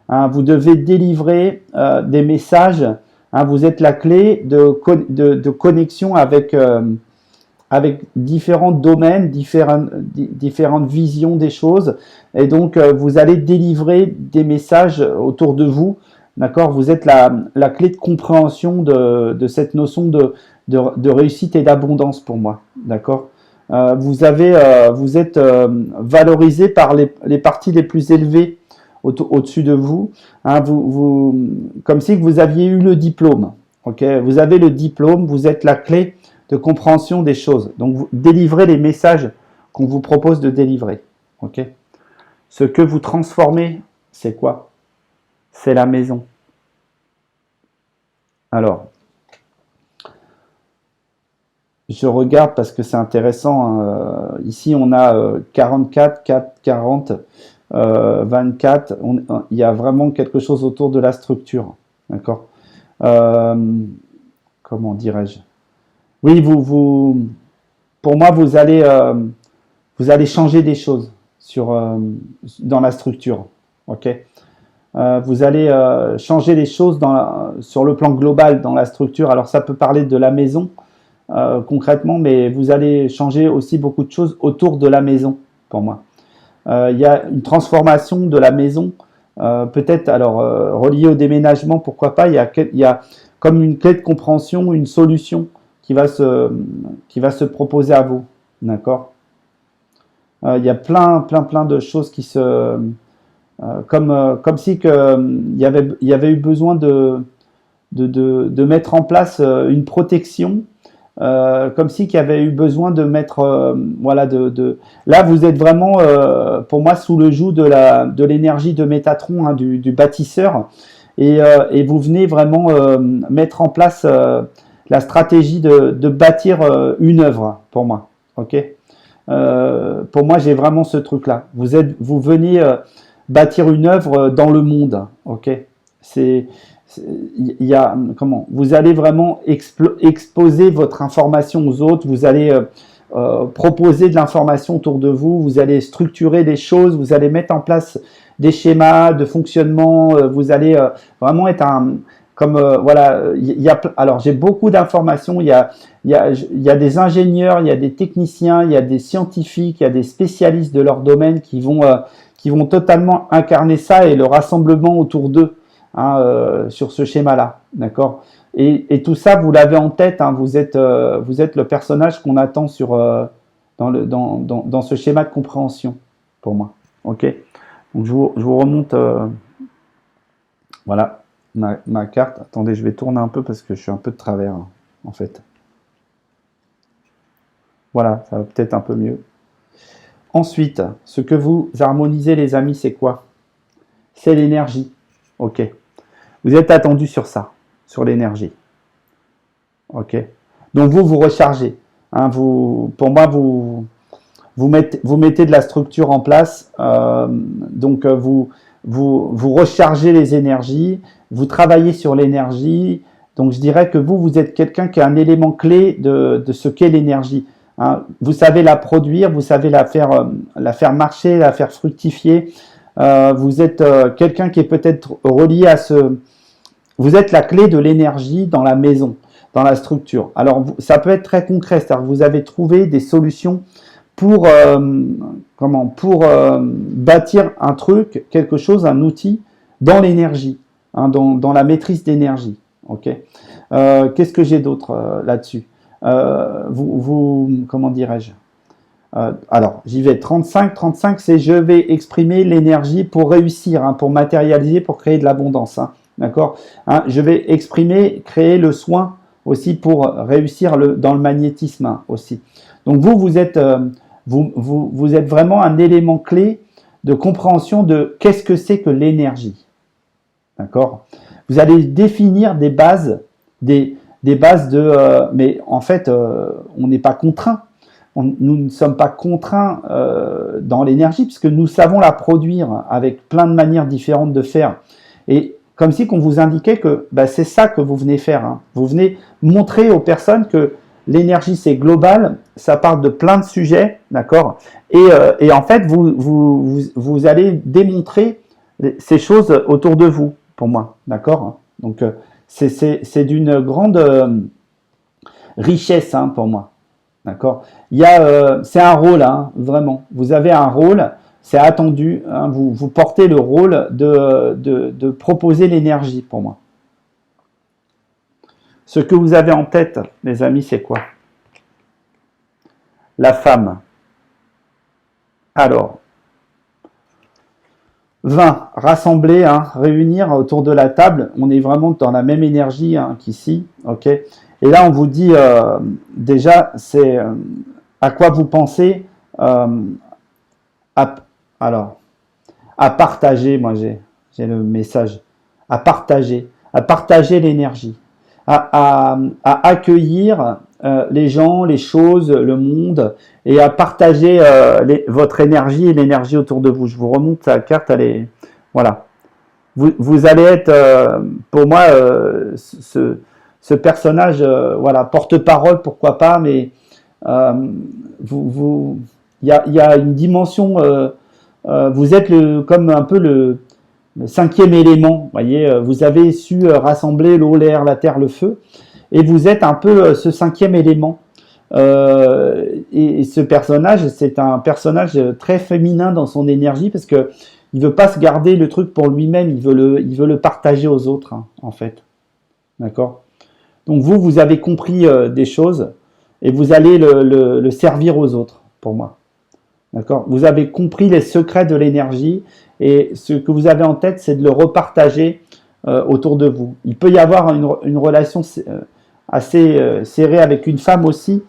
Hein, vous devez délivrer des messages. Hein, vous êtes la clé de connexion avec différents domaines, différentes visions des choses. Et donc, vous allez délivrer des messages autour de vous. D'accord. Vous êtes la clé de compréhension de cette notion de réussite et d'abondance pour moi. D'accord. Vous êtes valorisé par les parties les plus élevées au-dessus de vous. Hein, comme si vous aviez eu le diplôme. Okay. Vous avez le diplôme, vous êtes la clé de compréhension des choses. Donc, vous délivrez les messages qu'on vous propose de délivrer. Ok. Ce que vous transformez, c'est quoi? C'est la maison. Alors, je regarde parce que c'est intéressant. Hein. Ici, on a 44, 4, 40, 24. Il y a vraiment quelque chose autour de la structure. D'accord. Comment dirais-je? Oui, pour moi, vous allez changer des choses dans la structure. Ok. Vous allez changer les choses sur le plan global dans la structure. Alors, ça peut parler de la maison concrètement, mais vous allez changer aussi beaucoup de choses autour de la maison, pour moi. Il y a une transformation de la maison, peut-être alors reliée au déménagement, pourquoi pas. Il y a comme une clé de compréhension, une solution qui va se proposer à vous, d'accord. Il y a plein de choses qui comme si il y avait eu besoin de mettre en place une protection, comme si qu'il y avait eu besoin de mettre voilà là vous êtes vraiment pour moi sous le joug de l'énergie de Métatron, hein, du bâtisseur, et vous venez vraiment mettre en place la stratégie de bâtir une œuvre pour moi. Ok. Pour moi, j'ai vraiment ce truc-là. Vous venez bâtir une œuvre dans le monde. Ok. Il y a comment? Vous allez vraiment exposer votre information aux autres. Vous allez proposer de l'information autour de vous. Vous allez structurer des choses. Vous allez mettre en place des schémas de fonctionnement. Vous allez vraiment être voilà, alors j'ai beaucoup d'informations, il y a des ingénieurs, il y a des techniciens, il y a des scientifiques, il y a des spécialistes de leur domaine qui vont totalement incarner ça et le rassemblement autour d'eux, hein, sur ce schéma-là, d'accord. Et tout ça, vous l'avez en tête, hein, vous êtes le personnage qu'on attend dans ce schéma de compréhension, pour moi, ok. Donc, je vous remonte, voilà, ma carte. Attendez, je vais tourner un peu parce que je suis un peu de travers, hein, en fait. Voilà, ça va peut-être un peu mieux. Ensuite, ce que vous harmonisez, les amis, c'est quoi? C'est l'énergie. Ok. Vous êtes attendu sur ça, sur l'énergie. Ok. Donc vous rechargez. Hein, pour moi, vous mettez de la structure en place. Donc vous rechargez les énergies. Vous travaillez sur l'énergie. Donc je dirais que vous êtes quelqu'un qui a un élément clé de ce qu'est l'énergie. Hein, vous savez la produire, vous savez la faire marcher, la faire fructifier. Vous êtes quelqu'un qui est peut-être relié à ce... Vous êtes la clé de l'énergie dans la maison, dans la structure. Alors, ça peut être très concret, c'est-à-dire que vous avez trouvé des solutions pour, pour bâtir un truc, quelque chose, un outil dans l'énergie, hein, dans la maîtrise d'énergie. Okay. Qu'est-ce que j'ai d'autre là-dessus? Comment dirais-je? Alors, j'y vais. 35, c'est je vais exprimer l'énergie pour réussir, hein, pour matérialiser, pour créer de l'abondance. Hein, d'accord, hein, je vais exprimer, créer le soin aussi pour réussir dans le magnétisme, hein, aussi. Donc vous êtes, vous êtes vraiment un élément clé de compréhension de qu'est-ce que c'est que l'énergie. D'accord. Vous allez définir des bases, des bases de... mais en fait, on n'est pas contraint. Nous ne sommes pas contraints dans l'énergie puisque nous savons la produire avec plein de manières différentes de faire. Et comme si qu'on vous indiquait que bah, c'est ça que vous venez faire. Hein. Vous venez montrer aux personnes que l'énergie c'est global, ça parle de plein de sujets, d'accord, et en fait vous allez démontrer ces choses autour de vous, pour moi, d'accord. Donc c'est d'une grande richesse, hein, pour moi. D'accord. C'est un rôle, hein, vraiment. Vous avez un rôle, c'est attendu. Hein, vous portez le rôle de proposer l'énergie pour moi. Ce que vous avez en tête, les amis, c'est quoi? La femme. Alors, 20, rassembler, hein, réunir autour de la table. On est vraiment dans la même énergie, hein, qu'ici. Ok. Et là, on vous dit déjà, c'est à quoi vous pensez. Alors, à partager, moi j'ai le message, à partager l'énergie, à accueillir les gens, les choses, le monde, et à partager votre énergie et l'énergie autour de vous. Je vous remonte la carte, elle est... Voilà. Vous allez être, pour moi, ce personnage, voilà, porte-parole, pourquoi pas, mais il y a une dimension... vous êtes comme un peu le cinquième élément, vous voyez, vous avez su rassembler l'eau, l'air, la terre, le feu, et vous êtes un peu ce cinquième élément. Et ce personnage, c'est un personnage très féminin dans son énergie, parce que il veut pas se garder le truc pour lui-même, il veut le partager aux autres, hein, en fait. D'accord? Donc vous avez compris des choses, et vous allez le servir aux autres, pour moi. D'accord. Vous avez compris les secrets de l'énergie et ce que vous avez en tête, c'est de le repartager autour de vous. Il peut y avoir une relation assez serrée avec une femme aussi.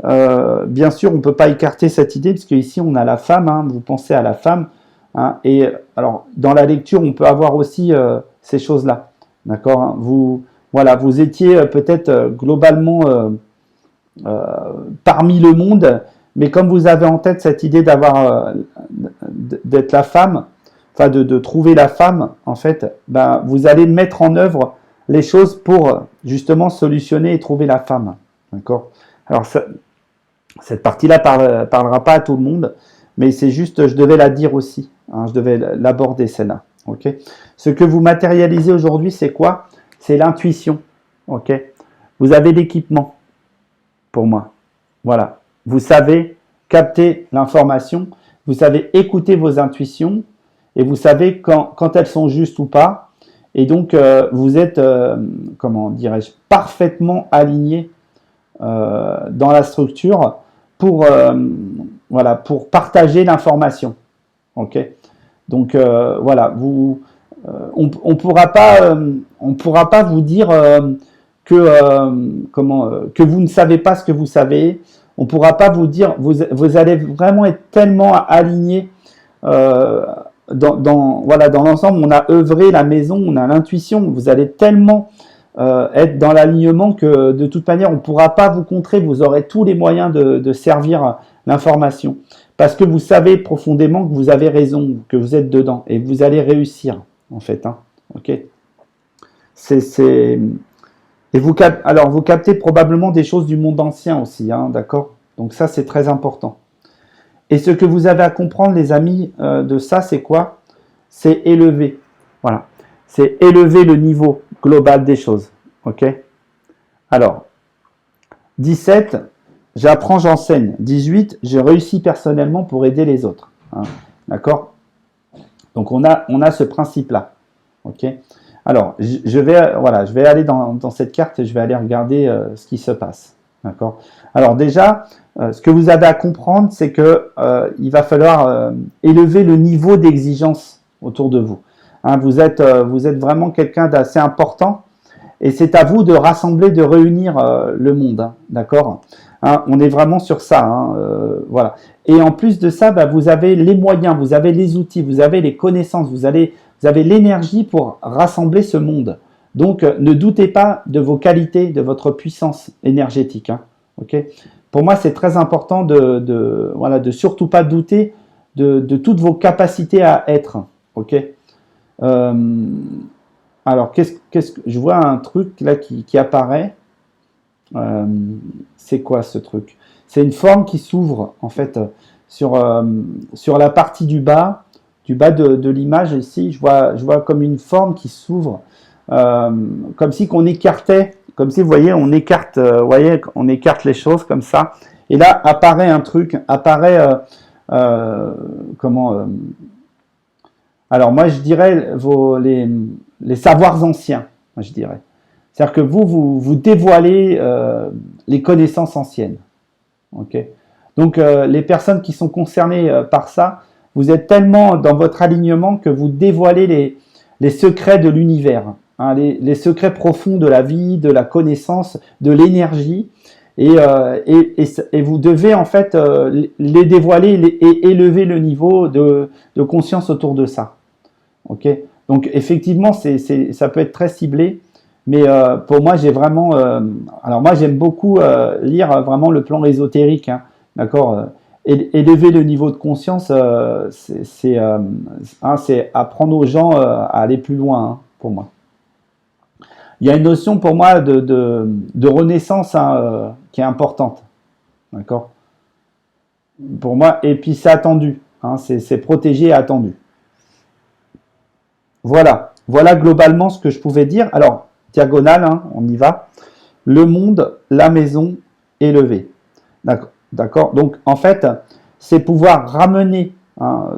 Bien sûr, on ne peut pas écarter cette idée parce qu'ici, on a la femme. Hein, vous pensez à la femme. Hein, et alors, dans la lecture, on peut avoir aussi ces choses-là. D'accord, hein, voilà, vous étiez peut-être globalement parmi le monde. Mais comme vous avez en tête cette idée d'être la femme, enfin de trouver la femme, en fait, ben, vous allez mettre en œuvre les choses pour justement solutionner et trouver la femme. D'accord. Alors, cette partie-là parlera pas à tout le monde, mais c'est juste, je devais la dire aussi. Hein, je devais l'aborder, celle-là. Okay. Ce que vous matérialisez aujourd'hui, c'est quoi? C'est l'intuition. Okay. Vous avez l'équipement, pour moi. Voilà. Vous savez capter l'information, vous savez écouter vos intuitions, et vous savez quand elles sont justes ou pas. Et donc, vous êtes, comment dirais-je, parfaitement aligné dans la structure pour, voilà, pour partager l'information. Okay. Donc voilà, on pourra pas vous dire que vous ne savez pas ce que vous savez. On pourra pas vous dire, vous allez vraiment être tellement aligné voilà, dans l'ensemble. On a œuvré la maison, on a l'intuition. Vous allez tellement être dans l'alignement que de toute manière, on ne pourra pas vous contrer. Vous aurez tous les moyens de servir l'information. Parce que vous savez profondément que vous avez raison, que vous êtes dedans. Et vous allez réussir, en fait. Hein. Ok. Et alors, vous captez probablement des choses du monde ancien aussi, hein, d'accord? Donc ça, c'est très important. Et ce que vous avez à comprendre, les amis, de ça, c'est quoi? C'est élever. Voilà. C'est élever le niveau global des choses. Ok? Alors, 17, j'apprends, j'enseigne. 18, je réussis personnellement pour aider les autres. Hein, d'accord? Donc, on a ce principe-là. Ok? Alors, je vais aller dans cette carte et je vais aller regarder ce qui se passe. D'accord? Alors déjà, ce que vous avez à comprendre, c'est que il va falloir élever le niveau d'exigence autour de vous. Hein, vous êtes vraiment quelqu'un d'assez important et c'est à vous de rassembler, de réunir le monde. Hein, d'accord? Hein, on est vraiment sur ça. Hein, voilà. Et en plus de ça, vous avez les moyens, vous avez les outils, vous avez les connaissances, vous avez l'énergie pour rassembler ce monde. Donc, ne doutez pas de vos qualités, de votre puissance énergétique. Hein, okay? Pour moi, c'est très important de surtout pas douter de toutes vos capacités à être. Okay? Alors, je vois un truc là qui apparaît. C'est quoi ce truc? C'est une forme qui s'ouvre en fait sur la partie du bas de l'image ici. Je vois comme une forme qui s'ouvre, comme si qu'on écartait, comme si vous voyez on écarte les choses comme ça. Et là apparaît un truc, alors moi je dirais les savoirs anciens, je dirais. C'est-à-dire que vous dévoilez les connaissances anciennes. Okay. Donc les personnes qui sont concernées par ça, vous êtes tellement dans votre alignement que vous dévoilez les secrets de l'univers, hein, les secrets profonds de la vie, de la connaissance, de l'énergie. Et vous devez en fait les dévoiler et élever le niveau de conscience autour de ça. Okay. Donc effectivement, ça peut être très ciblé. Mais pour moi, j'ai vraiment... alors moi, j'aime beaucoup lire vraiment le plan ésotérique, hein, d'accord. Élever le niveau de conscience, c'est apprendre aux gens à aller plus loin, hein, pour moi. Il y a une notion pour moi de renaissance hein, qui est importante, d'accord. Pour moi, et puis c'est attendu, hein, c'est protégé et attendu. Voilà globalement ce que je pouvais dire. Alors, diagonale, hein, on y va. Le monde, la maison, élevé. D'accord. Donc, en fait, c'est pouvoir ramener, hein,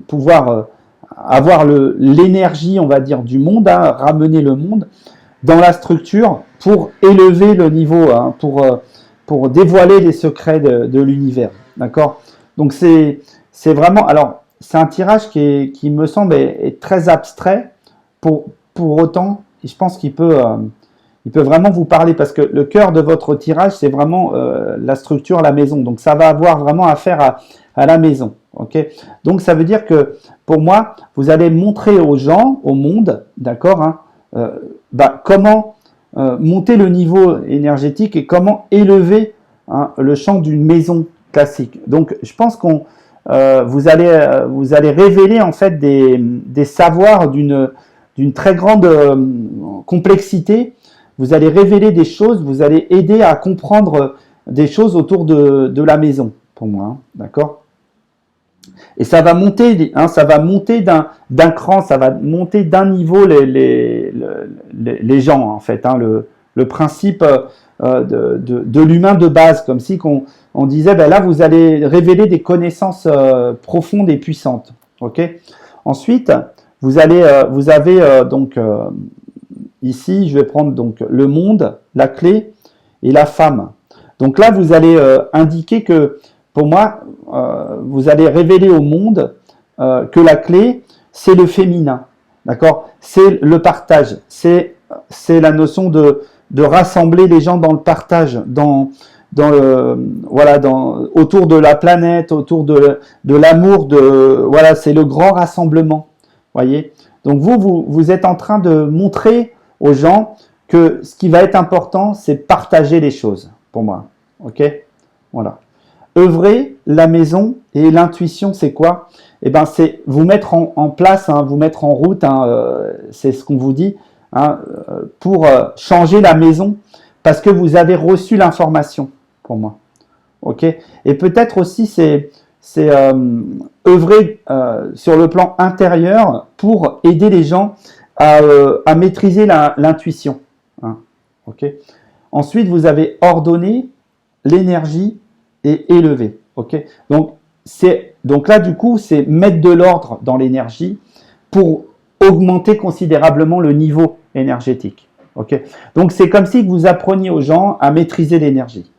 pouvoir avoir l'énergie, on va dire, du monde, hein, ramener le monde dans la structure pour élever le niveau, hein, pour dévoiler les secrets de l'univers. D'accord. Donc, c'est vraiment... Alors, c'est un tirage qui me semble est très abstrait. Pour autant, je pense qu'il peut vraiment vous parler parce que le cœur de votre tirage, c'est vraiment la structure, la maison. Donc, ça va avoir vraiment affaire à la maison. Okay. Donc, ça veut dire que pour moi, vous allez montrer aux gens, au monde, d'accord, hein, comment monter le niveau énergétique et comment élever hein, le champ d'une maison classique. Donc, je pense qu'on vous allez révéler en fait des savoirs d'une très grande complexité. Vous allez révéler des choses, vous allez aider à comprendre des choses autour de la maison, pour moi, hein, d'accord. Et ça va monter, hein, d'un cran, ça va monter d'un niveau les gens, en fait, hein, le principe de l'humain de base, comme si on disait, là, vous allez révéler des connaissances profondes et puissantes. Okay. Ensuite, vous avez donc ici, je vais prendre donc le monde, la clé et la femme. Donc là, vous allez indiquer que, pour moi, vous allez révéler au monde que la clé, c'est le féminin, d'accord? C'est le partage, c'est la notion de rassembler les gens dans le partage, voilà, autour de la planète, autour de l'amour, voilà, c'est le grand rassemblement, voyez? Donc vous êtes en train de montrer aux gens que ce qui va être important, c'est partager les choses, pour moi, ok? Voilà. Œuvrer, la maison et l'intuition, c'est quoi? Eh ben, c'est vous mettre en place, hein, vous mettre en route, hein, c'est ce qu'on vous dit, hein, pour changer la maison, parce que vous avez reçu l'information, pour moi. Ok? Et peut-être aussi, c'est œuvrer sur le plan intérieur pour aider les gens à maîtriser l'intuition. Hein, ok? Ensuite, vous avez ordonné l'énergie et élevé. Ok? Donc là, du coup, c'est mettre de l'ordre dans l'énergie pour augmenter considérablement le niveau énergétique. Ok? Donc c'est comme si vous appreniez aux gens à maîtriser l'énergie.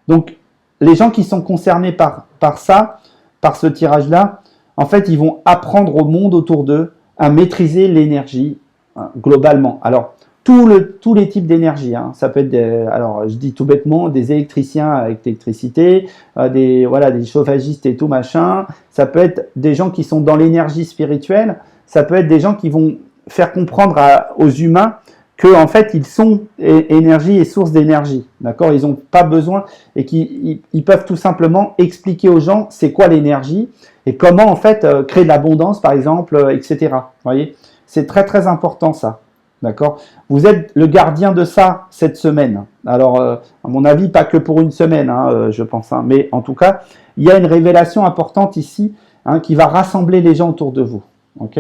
Donc les gens qui sont concernés par ça, par ce tirage-là, en fait, ils vont apprendre au monde autour d'eux à maîtriser l'énergie hein, globalement. Alors, tous les types d'énergie, hein. Ça peut être, alors je dis tout bêtement, des électriciens avec l'électricité, voilà, des chauffagistes et tout machin. Ça peut être des gens qui sont dans l'énergie spirituelle. Ça peut être des gens qui vont faire comprendre aux humains que en fait ils sont énergie et source d'énergie, d'accord? Ils n'ont pas besoin et qu'ils peuvent tout simplement expliquer aux gens c'est quoi l'énergie et comment en fait créer de l'abondance par exemple, etc. Vous voyez, c'est très très important ça. D'accord? Vous êtes le gardien de ça cette semaine. Alors, à mon avis, pas que pour une semaine, hein, je pense. Hein, mais en tout cas, il y a une révélation importante ici hein, qui va rassembler les gens autour de vous. Ok?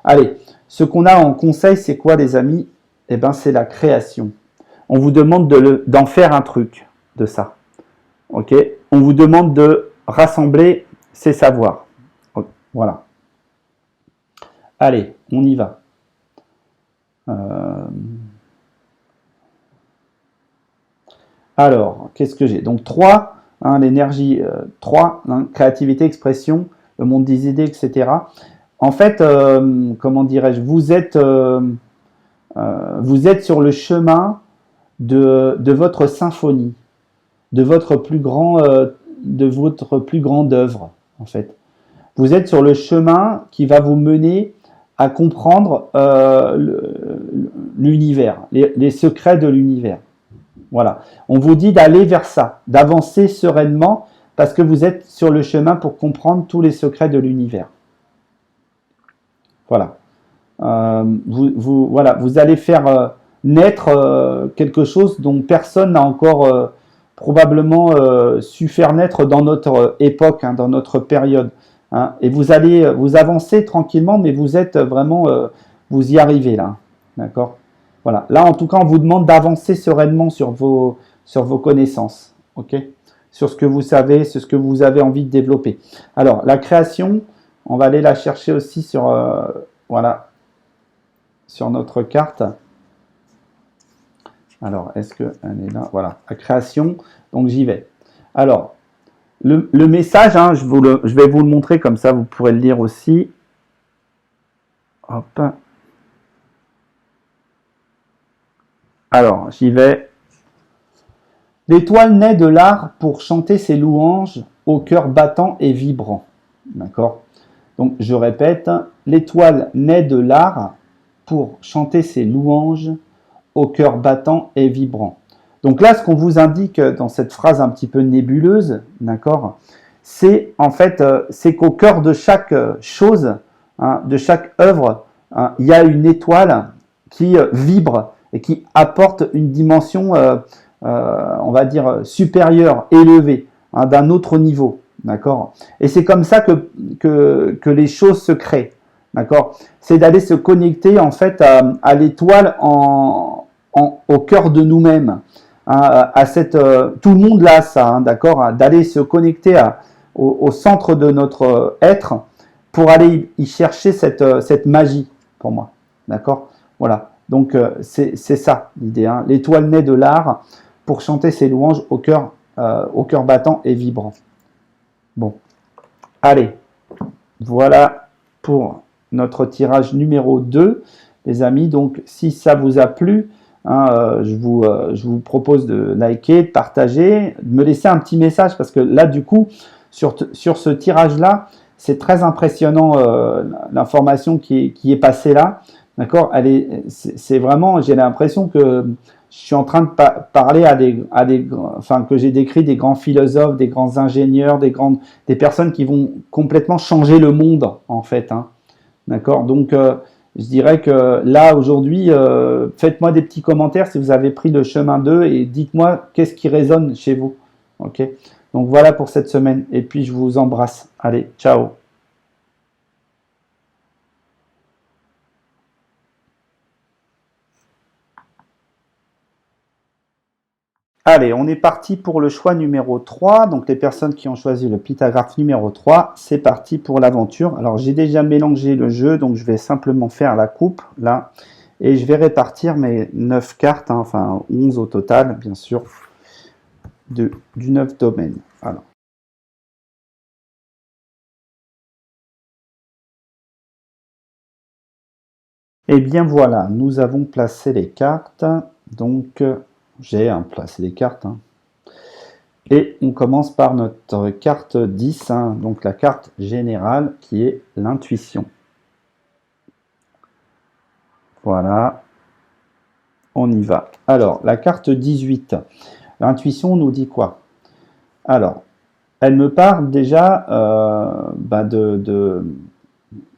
Allez, ce qu'on a en conseil, c'est quoi, les amis? Eh bien, c'est la création. On vous demande d'en faire un truc de ça. Ok? On vous demande de rassembler ces savoirs. Voilà. Allez, on y va. Alors, qu'est-ce que j'ai? Donc 3, hein, l'énergie 3, hein, créativité, expression, le monde des idées, etc. En fait, comment dirais-je, vous êtes sur le chemin de votre symphonie, de votre plus grande œuvre, en fait. Vous êtes sur le chemin qui va vous mener à comprendre l'univers, les secrets de l'univers. Voilà. On vous dit d'aller vers ça, d'avancer sereinement parce que vous êtes sur le chemin pour comprendre tous les secrets de l'univers. Voilà. Voilà. Vous allez faire naître quelque chose dont personne n'a encore probablement su faire naître dans notre époque, hein, dans notre période. Hein. Et vous allez vous avancer tranquillement, mais vous êtes vraiment, vous y arrivez là. D'accord? Voilà. Là, en tout cas, on vous demande d'avancer sereinement sur vos connaissances, ok? Sur ce que vous savez, sur ce que vous avez envie de développer. Alors, la création, on va aller la chercher aussi sur, voilà, sur notre carte. Alors, est-ce qu'elle est là? Voilà, la création, donc j'y vais. Alors, le message, hein, je vais vous le montrer, comme ça vous pourrez le lire aussi. Hop. Alors, j'y vais. L'étoile naît de l'art pour chanter ses louanges au cœur battant et vibrant. D'accord? Donc, je répète, l'étoile naît de l'art pour chanter ses louanges au cœur battant et vibrant. Donc là, ce qu'on vous indique dans cette phrase un petit peu nébuleuse, d'accord, c'est en fait, c'est qu'au cœur de chaque chose, hein, de chaque œuvre, hein, il y a une étoile qui vibre et qui apporte une dimension, on va dire, supérieure, élevée, hein, d'un autre niveau. D'accord? Et c'est comme ça que les choses se créent. D'accord? C'est d'aller se connecter en fait à l'étoile au cœur de nous-mêmes. Hein, tout le monde là, ça, hein, d'accord? Hein, d'aller se connecter au centre de notre être pour aller y chercher cette magie, pour moi. D'accord? Voilà. Donc c'est ça l'idée. Hein. L'étoile naît de l'art pour chanter ses louanges au cœur battant et vibrant. Bon, allez, voilà pour notre tirage numéro 2, les amis. Donc, si ça vous a plu, hein, je vous propose de liker, de partager, de me laisser un petit message parce que là, du coup, sur ce tirage-là, c'est très impressionnant l'information qui est passée là. D'accord? C'est vraiment, j'ai l'impression que je suis en train de parler enfin, que j'ai décrit des grands philosophes, des grands ingénieurs, des personnes qui vont complètement changer le monde, en fait. Hein. D'accord? Donc, je dirais que là, aujourd'hui, faites-moi des petits commentaires si vous avez pris le chemin 2 et dites-moi qu'est-ce qui résonne chez vous. Ok? Donc, voilà pour cette semaine. Et puis, je vous embrasse. Allez, ciao! Allez, on est parti pour le choix numéro 3. Donc, les personnes qui ont choisi le pythagraphe numéro 3, c'est parti pour l'aventure. Alors, j'ai déjà mélangé le jeu, donc je vais simplement faire la coupe, là. Et je vais répartir mes 9 cartes, hein, enfin 11 au total, bien sûr, du 9 domaines. Alors. Et bien voilà, nous avons placé les cartes. Donc, j'ai placé les cartes. Hein. Et on commence par notre carte 10, hein, donc la carte générale qui est l'intuition. Voilà, on y va. Alors, la carte 18, l'intuition nous dit quoi? Alors, elle me parle déjà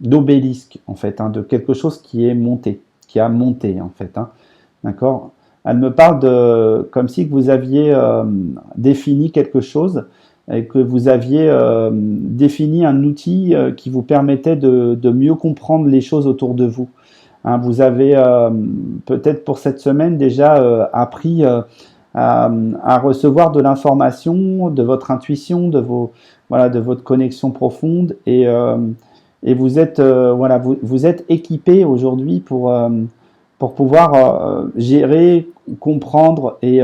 d'obélisque, en fait, hein, de quelque chose qui est monté, qui a monté, en fait. Hein, d'accord? Elle me parle de comme si vous aviez défini quelque chose et que vous aviez défini un outil qui vous permettait de mieux comprendre les choses autour de vous. Hein, vous avez peut-être pour cette semaine déjà appris à recevoir de l'information, de votre intuition, de votre connexion profonde et vous êtes vous êtes équipé aujourd'hui pour pouvoir gérer, comprendre et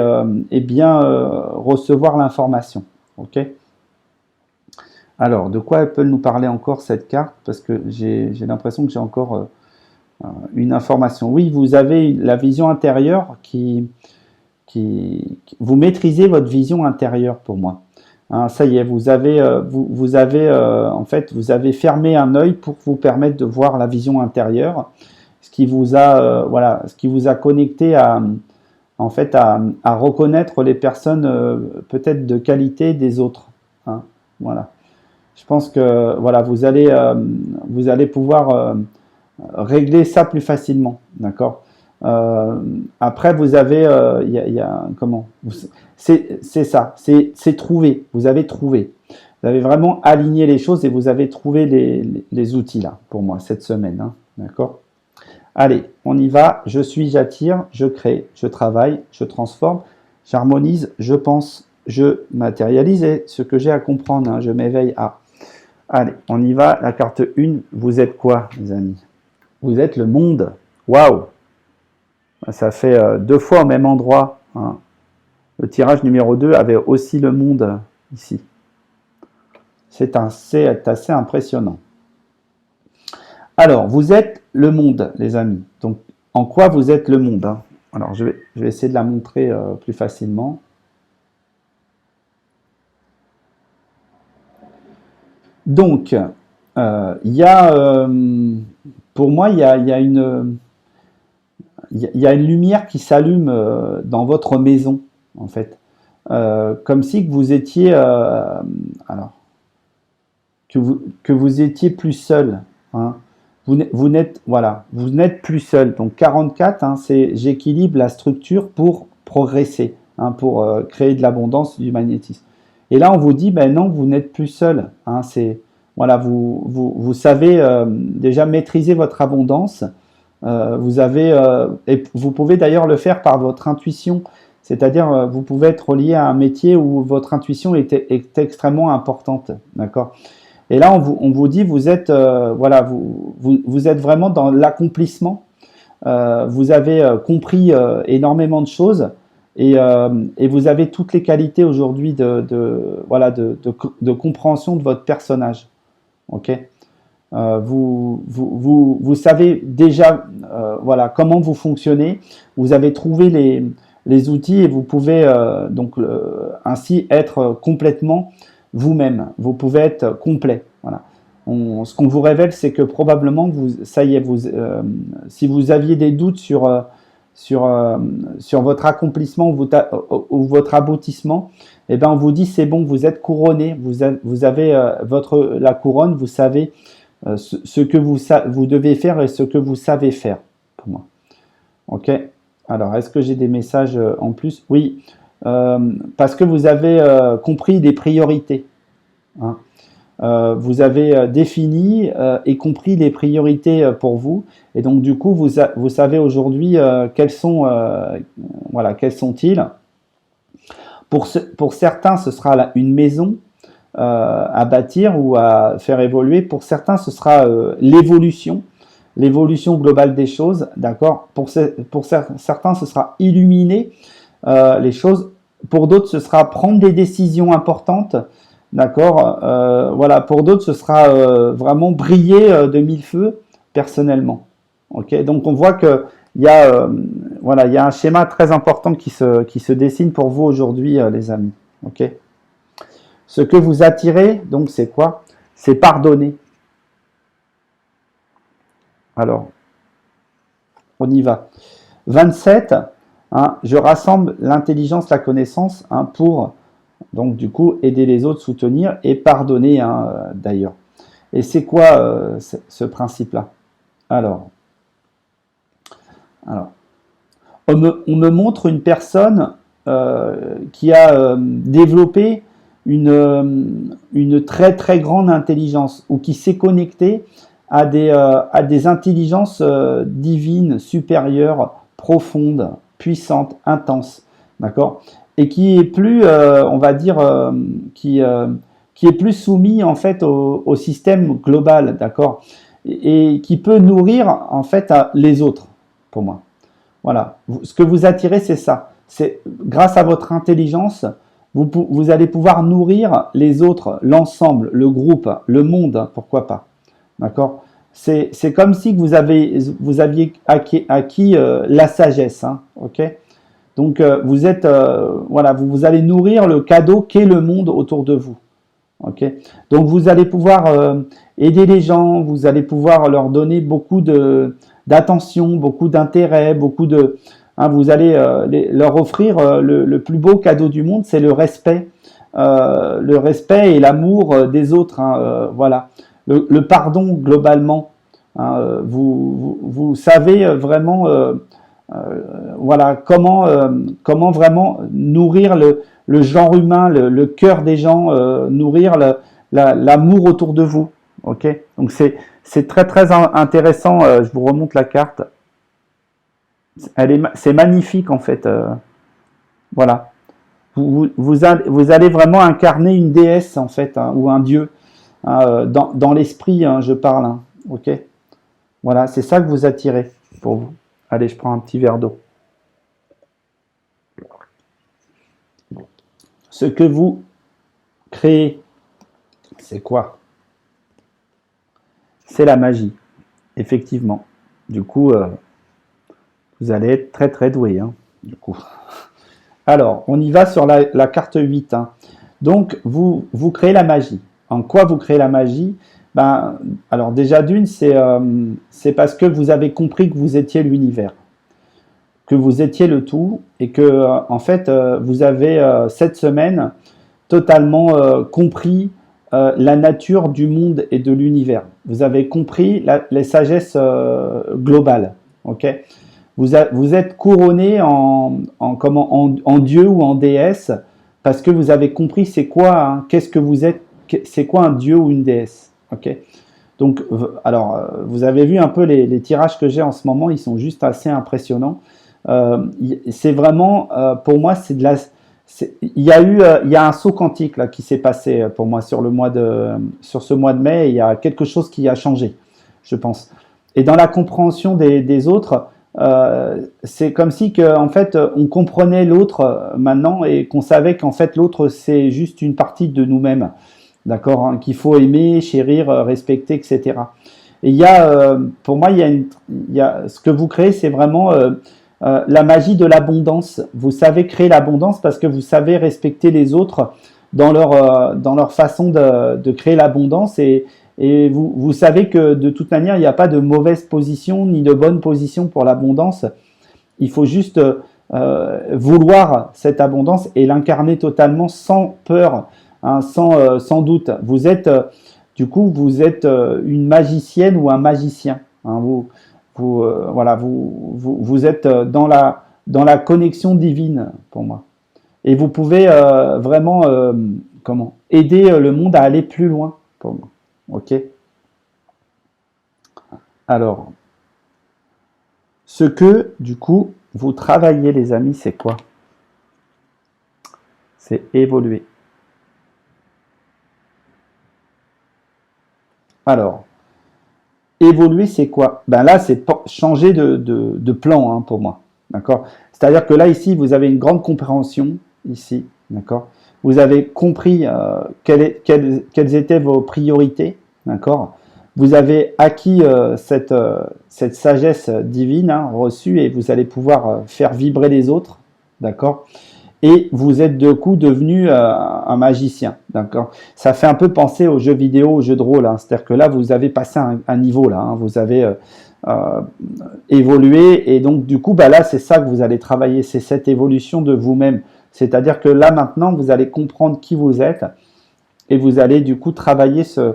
bien recevoir l'information. Ok. Alors, de quoi elle peut nous parler encore cette carte? Parce que j'ai l'impression que j'ai encore une information. Oui, vous avez la vision intérieure vous maîtrisez votre vision intérieure pour moi. Hein, ça y est, vous avez en fait, vous avez fermé un œil pour vous permettre de voir la vision intérieure, ce qui vous a, ce qui vous a connecté en fait, à reconnaître les personnes peut-être de qualité des autres. Hein, voilà. Je pense que voilà, vous allez pouvoir régler ça plus facilement, d'accord. Après, vous avez, comment, c'est ça, c'est trouver. Vous avez trouvé. Vous avez vraiment aligné les choses et vous avez trouvé les outils là pour moi cette semaine, hein, d'accord. Allez, on y va. Je suis, j'attire, je crée, je travaille, je transforme, j'harmonise, je pense, je matérialise et ce que j'ai à comprendre, hein, je m'éveille à. Allez, on y va. La carte 1, vous êtes quoi, les amis? Vous êtes le monde. Waouh! Ça fait 2 fois au même endroit. Hein. Le tirage numéro 2 avait aussi le monde ici. C'est assez impressionnant. Alors, vous êtes le monde, les amis. Donc, en quoi vous êtes le monde, hein? Alors, je vais essayer de la montrer plus facilement. Donc, pour moi, il y a une lumière qui s'allume dans votre maison, en fait. Comme si que vous étiez, alors, que vous étiez plus seul. Hein. Vous n'êtes plus seul. Donc 44, hein, c'est j'équilibre la structure pour progresser, hein, pour créer de l'abondance, du magnétisme. Et là, on vous dit, ben non, vous n'êtes plus seul. Hein, vous savez déjà maîtriser votre abondance. Et vous pouvez d'ailleurs le faire par votre intuition. C'est-à-dire, vous pouvez être lié à un métier où votre intuition est extrêmement importante. D'accord. Et là, on vous dit, vous êtes vraiment dans l'accomplissement. Vous avez compris énormément de choses et vous avez toutes les qualités aujourd'hui de compréhension de votre personnage. Ok. Vous savez déjà voilà, comment vous fonctionnez, vous avez trouvé les outils et vous pouvez donc ainsi être complètement vous-même. Vous pouvez être complet. Voilà. Ce qu'on vous révèle, c'est que probablement, ça y est, si vous aviez des doutes sur votre accomplissement ou votre aboutissement, eh ben, on vous dit c'est bon, vous êtes couronné, vous avez la couronne, vous savez ce que vous devez faire et ce que vous savez faire pour moi. Ok. Alors, est-ce que j'ai des messages en plus? Oui, parce que vous avez compris des priorités. Hein. Vous avez défini et compris les priorités pour vous. Et donc, du coup, vous savez aujourd'hui voilà, quels sont-ils. Pour certains, ce sera une maison à bâtir ou à faire évoluer. Pour certains, ce sera l'évolution globale des choses, d'accord. Pour certains, ce sera illuminer les choses. Pour d'autres, ce sera prendre des décisions importantes, d'accord. Voilà. Pour d'autres, ce sera vraiment briller de mille feux personnellement. Ok. Donc, on voit que il y a voilà, il y a un schéma très important qui se dessine pour vous aujourd'hui, les amis. Ok. Ce que vous attirez, donc, c'est quoi? C'est pardonner. Alors, on y va. 27, hein, je rassemble l'intelligence, la connaissance hein, pour, donc, du coup, aider les autres, soutenir et pardonner, hein, d'ailleurs. Et c'est quoi ce principe-là? Alors, on me montre une personne qui a développé une très très grande intelligence ou qui s'est connecté à des intelligences divines, supérieures, profondes, puissantes, intenses, d'accord, et qui est plus, on va dire, qui est plus soumis en fait au système global, d'accord, et qui peut nourrir en fait les autres, pour moi. Voilà, ce que vous attirez, c'est ça. C'est grâce à votre intelligence, vous allez pouvoir nourrir les autres, l'ensemble, le groupe, le monde, pourquoi pas. D'accord. C'est comme si vous aviez acquis la sagesse. Hein, ok. Donc vous êtes voilà, vous allez nourrir le cadeau qu'est le monde autour de vous. Ok. Donc vous allez pouvoir aider les gens, vous allez pouvoir leur donner beaucoup d'attention, beaucoup d'intérêt, hein, vous allez leur offrir le plus beau cadeau du monde, c'est le respect et l'amour des autres. Hein, voilà. Le pardon globalement, hein, vous savez vraiment voilà, comment vraiment nourrir le genre humain, le cœur des gens, nourrir l'amour autour de vous. Ok. Donc c'est très très intéressant. Je vous remonte la carte. C'est magnifique en fait. Voilà. Vous allez vraiment incarner une déesse en fait, hein, ou un dieu. Hein, dans l'esprit, hein, je parle. Hein, ok. Voilà, c'est ça que vous attirez pour vous. Allez, je prends un petit verre d'eau. Ce que vous créez, c'est quoi? C'est la magie, effectivement. Du coup, vous allez être très très doué. Hein, du coup. Alors, on y va sur la carte 8. Hein. Donc, vous créez la magie. En quoi vous créez la magie? Ben, alors déjà d'une, c'est parce que vous avez compris que vous étiez l'univers, que vous étiez le tout, et que en fait, vous avez cette semaine totalement compris la nature du monde et de l'univers. Vous avez compris les sagesses globales. Ok. Vous êtes couronné en Dieu ou en déesse parce que vous avez compris c'est quoi, hein, qu'est-ce que vous êtes, c'est quoi un Dieu ou une déesse. Ok. Donc, alors, vous avez vu un peu les tirages que j'ai en ce moment, ils sont juste assez impressionnants. C'est vraiment, pour moi, il y a un saut quantique là qui s'est passé pour moi sur ce mois de mai. Il y a quelque chose qui a changé, je pense. Et dans la compréhension des autres, c'est comme si en fait on comprenait l'autre maintenant et qu'on savait qu'en fait l'autre c'est juste une partie de nous-mêmes. d'accord, hein, qu'il faut aimer, chérir, respecter, etc. Et pour moi, ce que vous créez, c'est vraiment la magie de l'abondance. Vous savez créer l'abondance parce que vous savez respecter les autres dans leur façon de créer l'abondance et vous savez que de toute manière, il n'y a pas de mauvaise position ni de bonne position pour l'abondance. Il faut juste vouloir cette abondance et l'incarner totalement sans peur, hein, sans doute. Vous êtes une magicienne ou un magicien. Hein, vous êtes dans la connexion divine pour moi. Et vous pouvez vraiment aider le monde à aller plus loin pour moi. Ok. Alors, ce que du coup vous travaillez, les amis, c'est quoi? C'est évoluer. Alors, évoluer, c'est quoi? Ben là, c'est changer de plan, hein, pour moi. D'accord? C'est-à-dire que là, ici, vous avez une grande compréhension, ici, d'accord? Vous avez compris quelles étaient vos priorités, d'accord? Vous avez acquis cette sagesse divine, hein, reçue, et vous allez pouvoir faire vibrer les autres, d'accord? Et vous êtes de coup devenu un magicien, d'accord? Ça fait un peu penser aux jeux vidéo, aux jeux de rôle, hein. C'est-à-dire que là, vous avez passé un niveau, là, hein. Vous avez évolué, et donc du coup, bah, là, c'est ça que vous allez travailler, c'est cette évolution de vous-même. C'est-à-dire que là, maintenant, vous allez comprendre qui vous êtes, et vous allez du coup travailler ce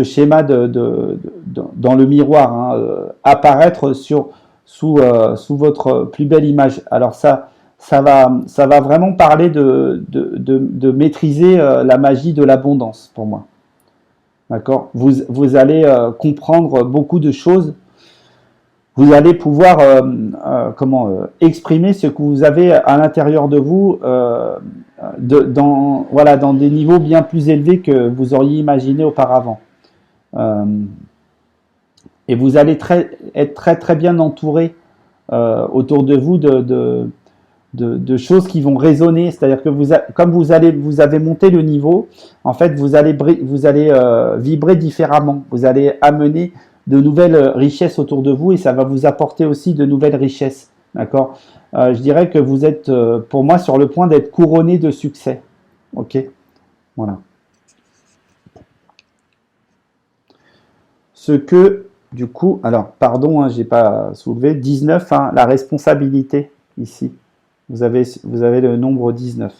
schéma dans le miroir, hein, apparaître sous votre plus belle image. Alors ça va vraiment parler de maîtriser la magie de l'abondance pour moi. D'accord? Vous allez comprendre beaucoup de choses. Vous allez pouvoir exprimer ce que vous avez à l'intérieur de vous dans des niveaux bien plus élevés que vous auriez imaginé auparavant. Et vous allez être très très bien entouré autour de vous de choses qui vont résonner, c'est-à-dire que comme vous avez monté le niveau, en fait vous allez vibrer différemment, vous allez amener de nouvelles richesses autour de vous et ça va vous apporter aussi de nouvelles richesses, d'accord? Je dirais que vous êtes pour moi sur le point d'être couronné de succès, ok? Voilà. Ce que du coup, alors pardon, hein, j'ai pas soulevé, 19, hein, la responsabilité ici. Vous avez le nombre 19.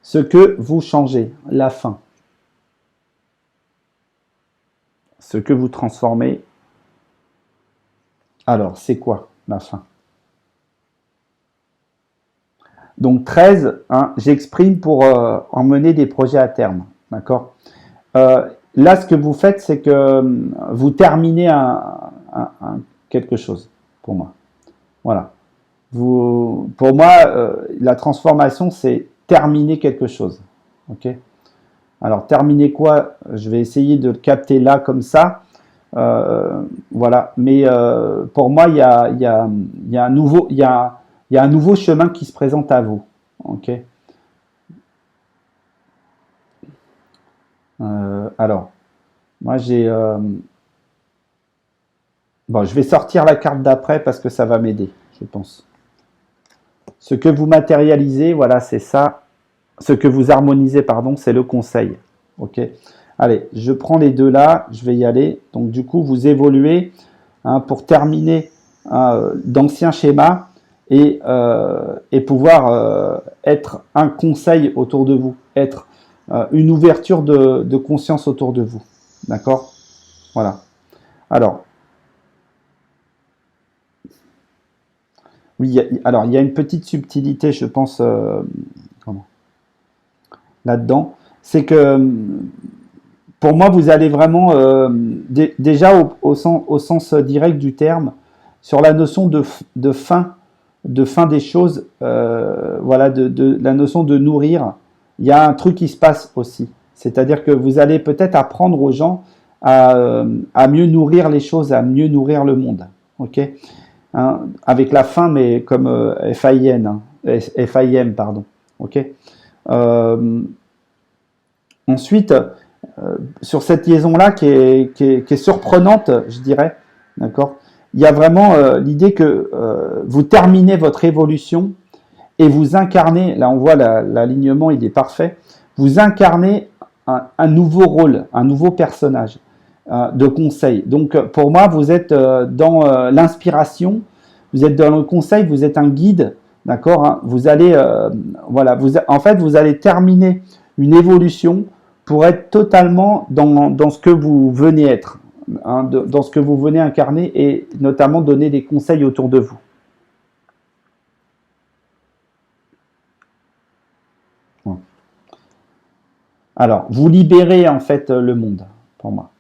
Ce que vous changez, la fin. Ce que vous transformez. Alors, c'est quoi la fin? Donc 13, hein, j'exprime pour emmener des projets à terme. D'accord? Là, ce que vous faites, c'est que vous terminez quelque chose, pour moi. Voilà. Pour moi, la transformation, c'est terminer quelque chose. Ok? Alors, terminer quoi? Je vais essayer de le capter là, comme ça. Voilà. Mais pour moi, il y a un nouveau chemin qui se présente à vous. Ok? Alors, moi, bon, je vais sortir la carte d'après parce que ça va m'aider, je pense. Ce que vous matérialisez, voilà, c'est ça. Ce que vous harmonisez, pardon, c'est le conseil. Ok. Allez, je prends les deux là, je vais y aller. Donc du coup, vous évoluez hein, pour terminer d'anciens schémas et pouvoir être un conseil autour de vous, être une ouverture de conscience autour de vous. D'accord? Voilà. Alors, oui, alors il y a une petite subtilité, je pense, là-dedans. C'est que pour moi, vous allez vraiment, déjà au sens direct du terme, sur la notion de fin des choses, voilà, de la notion de nourrir, il y a un truc qui se passe aussi. C'est-à-dire que vous allez peut-être apprendre aux gens à mieux nourrir les choses, à mieux nourrir le monde. Ok, hein, avec la faim, mais comme FIN, hein, FIM, pardon. Ok. Ensuite, sur cette liaison-là qui est surprenante, je dirais, d'accord, il y a vraiment l'idée que vous terminez votre évolution et vous incarnez, là on voit l'alignement, il est parfait, vous incarnez un nouveau rôle, un nouveau personnage de conseil. Donc pour moi, vous êtes dans l'inspiration, vous êtes dans le conseil, vous êtes un guide, d'accord, hein, vous allez, voilà, en fait, vous allez terminer une évolution pour être totalement dans ce que vous venez être, hein, dans ce que vous venez incarner et notamment donner des conseils autour de vous. Alors, vous libérez en fait le monde, pour moi.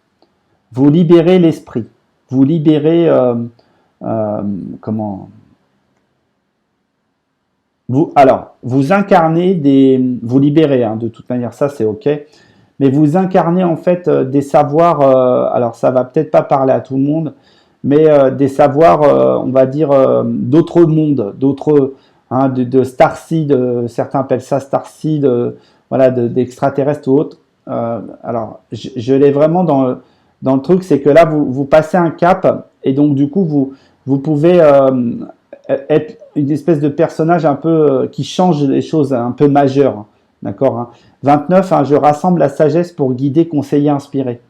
Vous libérez l'esprit. Vous libérez, comment alors, vous incarnez vous libérez, hein, de toute manière, ça c'est ok, mais vous incarnez en fait des savoirs, alors ça va peut-être pas parler à tout le monde, mais des savoirs, on va dire, d'autres mondes, d'autres, hein, de Starseed, certains appellent ça Starseed, voilà, d'extraterrestres ou autres. Alors, je l'ai vraiment dans le truc, c'est que là, vous passez un cap, et donc du coup, vous pouvez être une espèce de personnage un peu qui change les choses un peu majeures. D'accord, hein. 29, hein, je rassemble la sagesse pour guider, conseiller, inspirer.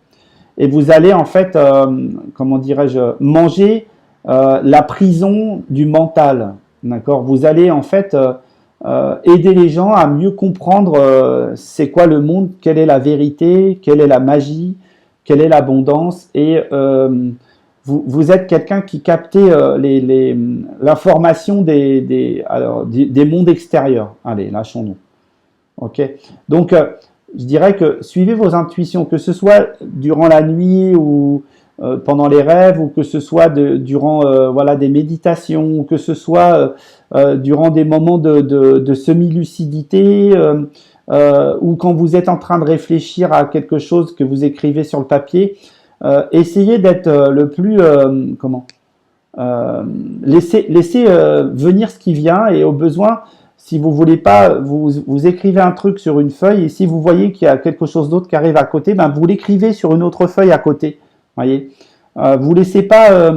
Et vous allez en fait, comment dirais-je, manger la prison du mental. D'accord, vous allez en fait aider les gens à mieux comprendre c'est quoi le monde, quelle est la vérité, quelle est la magie, quelle est l'abondance et vous êtes quelqu'un qui captait l'information des mondes extérieurs. Allez, lâchons-nous. Ok. Donc, je dirais que suivez vos intuitions, que ce soit durant la nuit ou pendant les rêves, ou que ce soit durant voilà, des méditations, ou que ce soit durant des moments de semi-lucidité, ou quand vous êtes en train de réfléchir à quelque chose que vous écrivez sur le papier. Essayez d'être le plus comment laissez venir ce qui vient et au besoin si vous voulez pas vous écrivez un truc sur une feuille et si vous voyez qu'il y a quelque chose d'autre qui arrive à côté, ben vous l'écrivez sur une autre feuille à côté, voyez. Vous laissez pas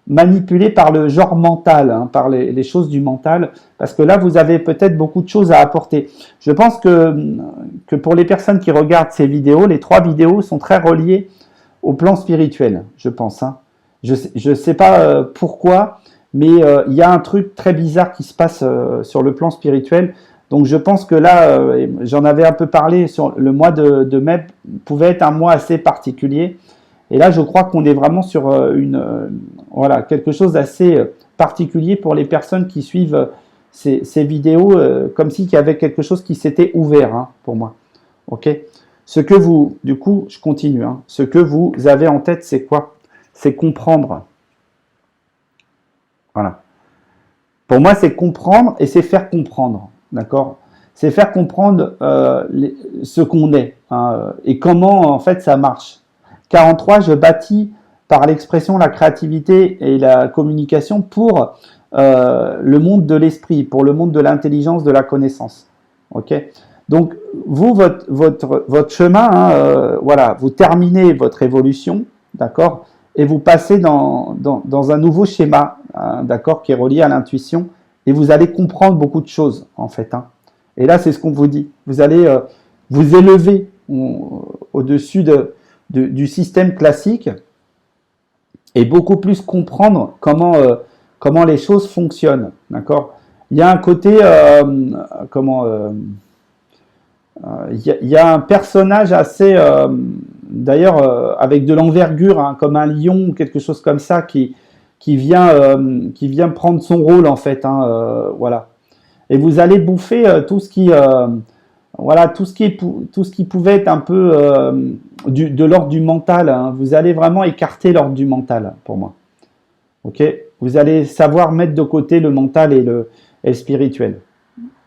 manipuler par le genre mental, hein, par les choses du mental, parce que là vous avez peut-être beaucoup de choses à apporter. Je pense que pour les personnes qui regardent ces vidéos, les 3 vidéos sont très reliées au plan spirituel, je pense. Hein. Je sais pas pourquoi, mais il y a un truc très bizarre qui se passe sur le plan spirituel. Donc je pense que là, j'en avais un peu parlé sur le mois de mai, pouvait être un mois assez particulier. Et là, je crois qu'on est vraiment sur voilà, quelque chose d'assez particulier pour les personnes qui suivent ces vidéos, comme s'il y avait quelque chose qui s'était ouvert, hein, pour moi. Ok. Ce que vous, du coup, je continue, hein, ce que vous avez en tête, c'est quoi? C'est comprendre. Voilà. Pour moi, c'est comprendre et c'est faire comprendre. D'accord? C'est faire comprendre ce qu'on est, hein, et comment, en fait, ça marche. 43, je bâtis par l'expression, la créativité et la communication pour le monde de l'esprit, pour le monde de l'intelligence, de la connaissance. Ok? Donc, vous, votre chemin, hein, voilà, vous terminez votre évolution, d'accord, et vous passez dans un nouveau schéma, hein, d'accord, qui est relié à l'intuition, et vous allez comprendre beaucoup de choses, en fait. Hein. Et là, c'est ce qu'on vous dit. Vous allez vous élever au-dessus du système classique et beaucoup plus comprendre comment les choses fonctionnent, d'accord. Il y a un côté, il y a un personnage assez, d'ailleurs, avec de l'envergure, hein, comme un lion ou quelque chose comme ça, qui vient prendre son rôle en fait, hein, voilà. Et vous allez bouffer tout ce qui, voilà, tout ce qui pouvait être un peu de l'ordre du mental. Hein. Vous allez vraiment écarter l'ordre du mental, pour moi. Ok. Vous allez savoir mettre de côté le mental et le spirituel.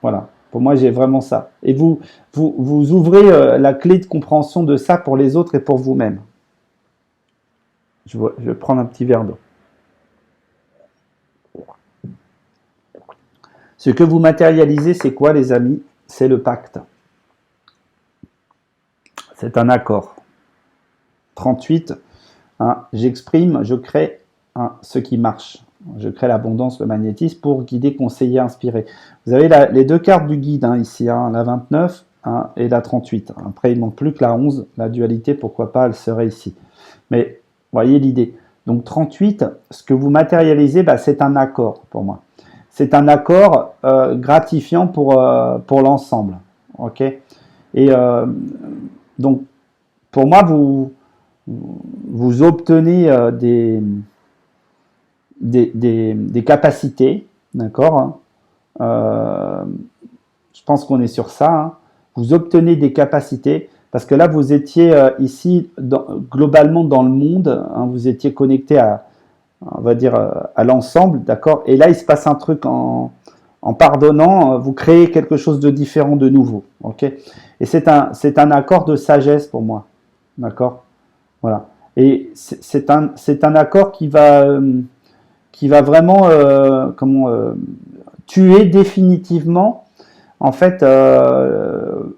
Voilà. Pour moi, j'ai vraiment ça. Et vous ouvrez la clé de compréhension de ça pour les autres et pour vous-même. Je vais prendre un petit verre d'eau. Ce que vous matérialisez, c'est quoi, les amis? C'est le pacte. C'est un accord. 38, hein, j'exprime, je crée ce qui marche. Je crée l'abondance, le magnétisme pour guider, conseiller, inspirer. Vous avez les deux cartes du guide hein, ici, hein, la 29 hein, et la 38. Après, il ne manque plus que la 11, la dualité, pourquoi pas, elle serait ici. Mais voyez l'idée. Donc 38, ce que vous matérialisez, bah, c'est un accord pour moi. C'est un accord gratifiant pour l'ensemble. Ok. Et donc, pour moi, vous obtenez des capacités, d'accord hein. Je pense qu'on est sur ça. Hein. Vous obtenez des capacités, parce que là, vous étiez ici, globalement dans le monde, hein, vous étiez connecté on va dire, à l'ensemble, d'accord. Et là, il se passe un truc en pardonnant, vous créez quelque chose de différent, de nouveau, ok. Et c'est un accord de sagesse pour moi, d'accord. Voilà. Et c'est un accord qui va vraiment tuer définitivement en fait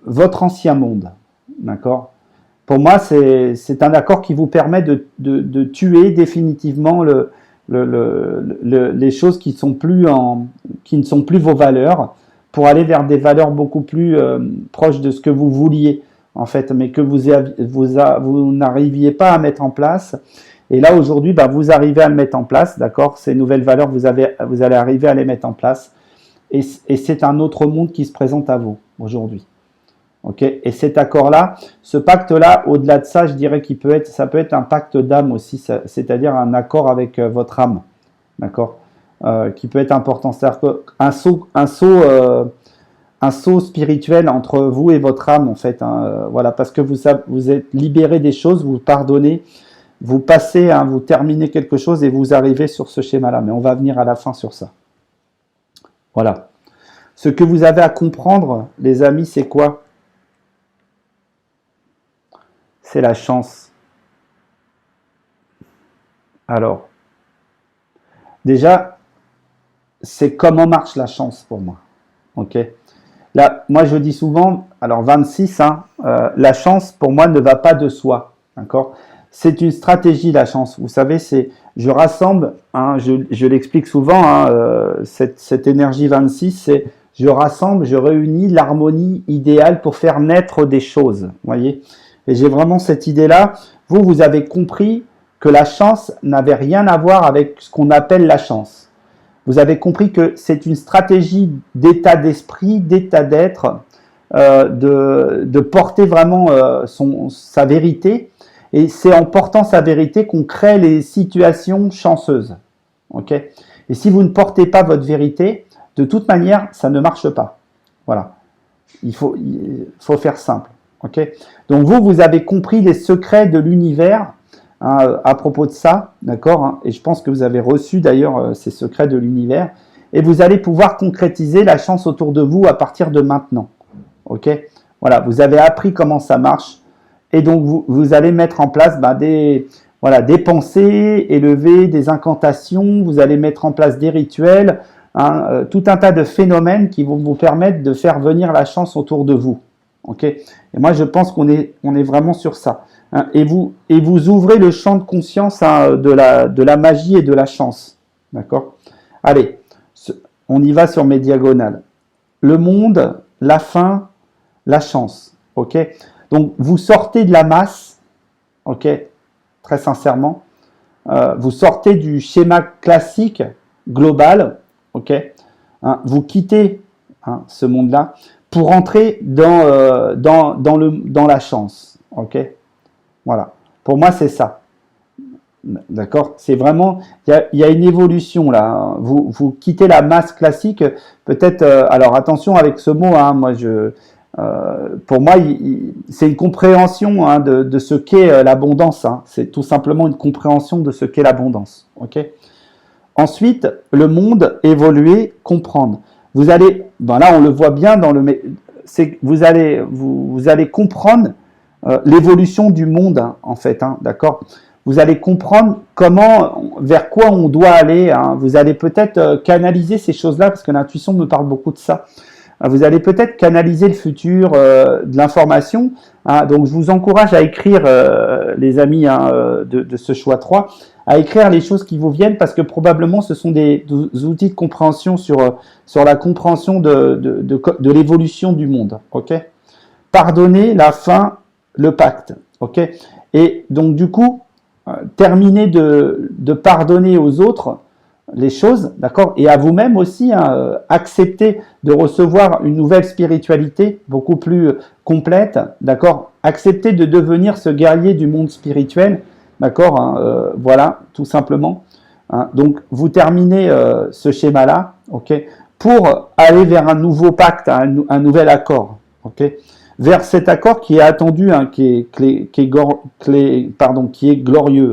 votre ancien monde, d'accord. Pour moi, c'est un accord qui vous permet de tuer définitivement les choses qui ne sont plus vos valeurs, pour aller vers des valeurs beaucoup plus proches de ce que vous vouliez, en fait, mais que vous n'arriviez pas à mettre en place. Et là, aujourd'hui, bah, vous arrivez à le mettre en place, d'accord. Ces nouvelles valeurs, vous allez arriver à les mettre en place. Et c'est un autre monde qui se présente à vous, aujourd'hui. Okay. Et cet accord-là, ce pacte-là, au-delà de ça, je dirais ça peut être un pacte d'âme aussi, c'est-à-dire un accord avec votre âme, d'accord, qui peut être important. C'est-à-dire un saut spirituel entre vous et votre âme, en fait. Hein, voilà, parce que vous êtes libéré des choses, vous pardonnez, vous passez, hein, vous terminez quelque chose et vous arrivez sur ce schéma-là. Mais on va venir à la fin sur ça. Voilà. Ce que vous avez à comprendre, les amis, c'est quoi ? C'est la chance. Alors, déjà, c'est comment marche la chance pour moi. Ok. Là, moi, je dis souvent, alors 26, hein, la chance pour moi ne va pas de soi. D'accord. C'est une stratégie, la chance. Vous savez, je rassemble, hein, je l'explique souvent, hein, cette énergie 26, c'est je rassemble, je réunis l'harmonie idéale pour faire naître des choses. Vous voyez. Et j'ai vraiment cette idée-là. Vous avez compris que la chance n'avait rien à voir avec ce qu'on appelle la chance. Vous avez compris que c'est une stratégie d'état d'esprit, d'état d'être, de porter vraiment sa vérité. Et c'est en portant sa vérité qu'on crée les situations chanceuses. Okay. Et si vous ne portez pas votre vérité, de toute manière, ça ne marche pas. Voilà. Il faut faire simple. Okay. Donc vous avez compris les secrets de l'univers hein, à propos de ça, d'accord hein, et je pense que vous avez reçu d'ailleurs ces secrets de l'univers, et vous allez pouvoir concrétiser la chance autour de vous à partir de maintenant. Ok. Voilà, vous avez appris comment ça marche, et donc vous allez mettre en place des pensées élevées, des incantations, vous allez mettre en place des rituels, hein, tout un tas de phénomènes qui vont vous permettre de faire venir la chance autour de vous. Okay. Et moi, je pense qu'on est vraiment sur ça. Hein. Et vous ouvrez le champ de conscience hein, de la magie et de la chance. D'accord. Allez, on y va sur mes diagonales. Le monde, la fin, la chance. Ok. Donc, vous sortez de la masse. Ok. Très sincèrement. Vous sortez du schéma classique, global. Ok. Hein, vous quittez hein, ce monde-là pour entrer dans la chance. Ok. Voilà. Pour moi, c'est ça. D'accord. C'est vraiment, il y a une évolution là. Vous quittez la masse classique. Peut-être. Alors attention avec ce mot. Hein, moi, pour moi, c'est une compréhension hein, de ce qu'est l'abondance. Hein. C'est tout simplement une compréhension de ce qu'est l'abondance. Ok. Ensuite, le monde, évoluer, comprendre. Vous allez, là on le voit bien dans vous allez comprendre l'évolution du monde hein, en fait, hein, d'accord. Vous allez comprendre vers quoi on doit aller. Hein. Vous allez peut-être canaliser ces choses-là parce que l'intuition me parle beaucoup de ça. vous allez peut-être canaliser le futur de l'information. Hein. Donc, je vous encourage à écrire, les amis hein, de ce choix 3, à écrire les choses qui vous viennent parce que probablement ce sont des outils de compréhension sur la compréhension de l'évolution du monde. Ok. Pardonner, la fin, le pacte. Ok. Et donc, du coup, terminer de pardonner aux autres les choses, d'accord, et à vous-même aussi, hein, accepter de recevoir une nouvelle spiritualité beaucoup plus complète, d'accord, accepter de devenir ce guerrier du monde spirituel, d'accord, hein, voilà, tout simplement. Hein. Donc, vous terminez ce schéma-là, ok, pour aller vers un nouveau pacte, un nouvel accord, ok, vers cet accord qui est attendu, hein, qui est glorieux,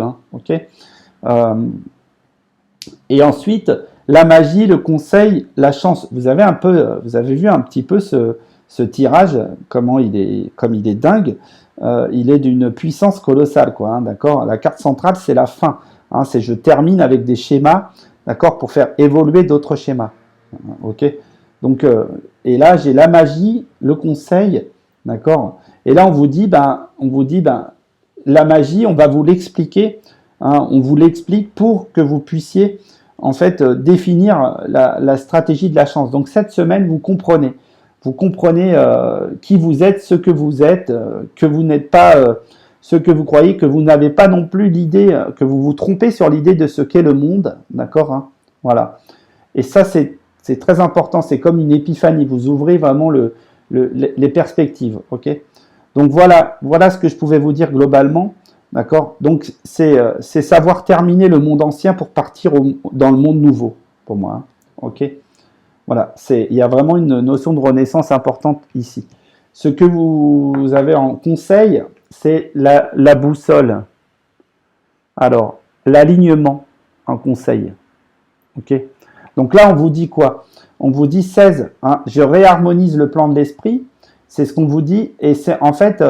hein, ok. Euh, et ensuite, la magie, le conseil, la chance. Vous avez vu un petit peu ce tirage, comme il est dingue. Il est d'une puissance colossale, quoi. Hein, d'accord. La carte centrale, c'est la fin. Hein, c'est je termine avec des schémas, d'accord, pour faire évoluer d'autres schémas. Ok. Donc, et là, j'ai la magie, le conseil, d'accord. Et là, on vous dit, la magie, on va vous l'expliquer. Hein, on vous l'explique pour que vous puissiez en fait définir la stratégie de la chance. Donc cette semaine, vous comprenez qui vous êtes, ce que vous êtes, que vous n'êtes pas ce que vous croyez, que vous n'avez pas non plus l'idée, que vous vous trompez sur l'idée de ce qu'est le monde, d'accord, hein, voilà. Et ça, c'est très important. C'est comme une épiphanie. Vous ouvrez vraiment les perspectives. Ok. Donc voilà ce que je pouvais vous dire globalement. D'accord. Donc c'est savoir terminer le monde ancien pour partir dans le monde nouveau, pour moi. Hein. Ok. Voilà. Il y a vraiment une notion de renaissance importante ici. Ce que vous avez en conseil, c'est la boussole. Alors, l'alignement en conseil. Ok. Donc là, on vous dit quoi? On vous dit 16, hein, je réharmonise le plan de l'esprit, c'est ce qu'on vous dit, et c'est en fait,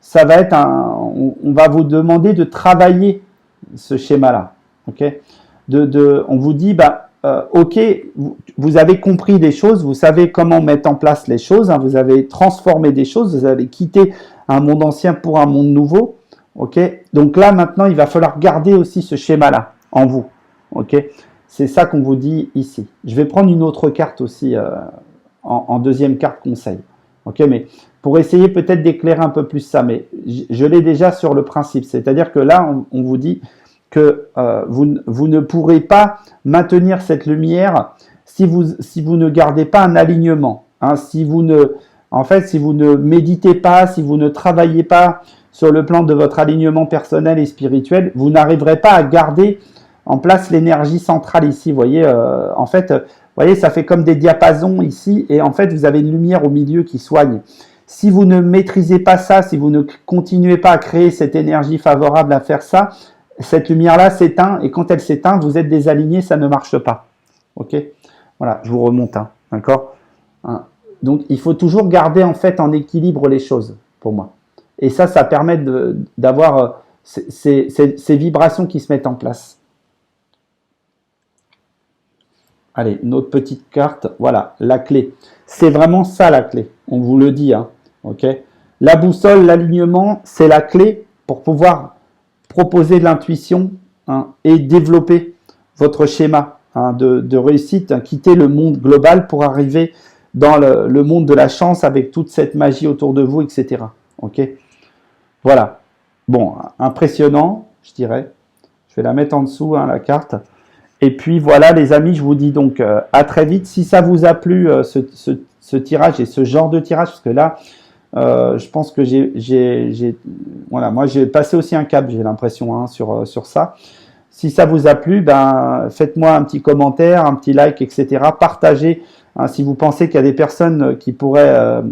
ça va être on va vous demander de travailler ce schéma-là. Ok. On vous dit, ok, vous avez compris des choses, vous savez comment mettre en place les choses, hein, vous avez transformé des choses, vous avez quitté un monde ancien pour un monde nouveau. Ok. Donc là, maintenant, il va falloir garder aussi ce schéma-là en vous. Ok. C'est ça qu'on vous dit ici. Je vais prendre une autre carte aussi en deuxième carte conseil. Ok, mais pour essayer peut-être d'éclairer un peu plus ça, mais je l'ai déjà sur le principe. C'est-à-dire que là, on vous dit que vous ne pourrez pas maintenir cette lumière si vous ne gardez pas un alignement. Hein, en fait, si vous ne méditez pas, si vous ne travaillez pas sur le plan de votre alignement personnel et spirituel, vous n'arriverez pas à garder en place l'énergie centrale ici. Vous voyez, en fait, vous voyez, ça fait comme des diapasons ici, et en fait, vous avez une lumière au milieu qui soigne. Si vous ne maîtrisez pas ça, si vous ne continuez pas à créer cette énergie favorable à faire ça, cette lumière-là s'éteint, et quand elle s'éteint, vous êtes désaligné, ça ne marche pas. Ok. Voilà, je vous remonte, hein, d'accord. Hein. Donc, il faut toujours garder en fait en équilibre les choses, pour moi. Et ça permet d'avoir ces vibrations qui se mettent en place. Allez, une autre petite carte. Voilà, la clé. C'est vraiment ça la clé. On vous le dit. Hein, ok. La boussole, l'alignement, c'est la clé pour pouvoir proposer de l'intuition hein, et développer votre schéma hein, de réussite. Hein, quitter le monde global pour arriver dans le monde de la chance avec toute cette magie autour de vous, etc. Ok. Voilà. Bon, impressionnant, je dirais. Je vais la mettre en dessous, hein, la carte. Et puis voilà les amis, je vous dis donc à très vite. Si ça vous a plu ce tirage et ce genre de tirage, parce que là, je pense que voilà, moi j'ai passé aussi un cap, j'ai l'impression hein, sur ça. Si ça vous a plu, faites-moi un petit commentaire, un petit like, etc. Partagez hein, si vous pensez qu'il y a des personnes qui pourraient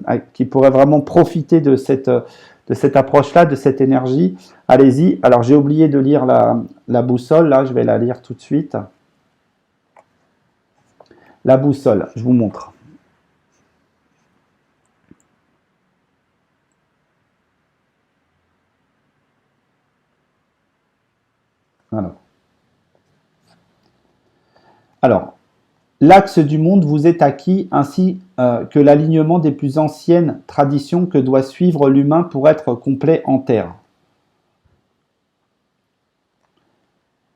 vraiment profiter de cette approche-là, de cette énergie. Allez-y. Alors j'ai oublié de lire la boussole, là je vais la lire tout de suite. La boussole, je vous montre. Alors, l'axe du monde vous est acquis, ainsi que l'alignement des plus anciennes traditions que doit suivre l'humain pour être complet en terre.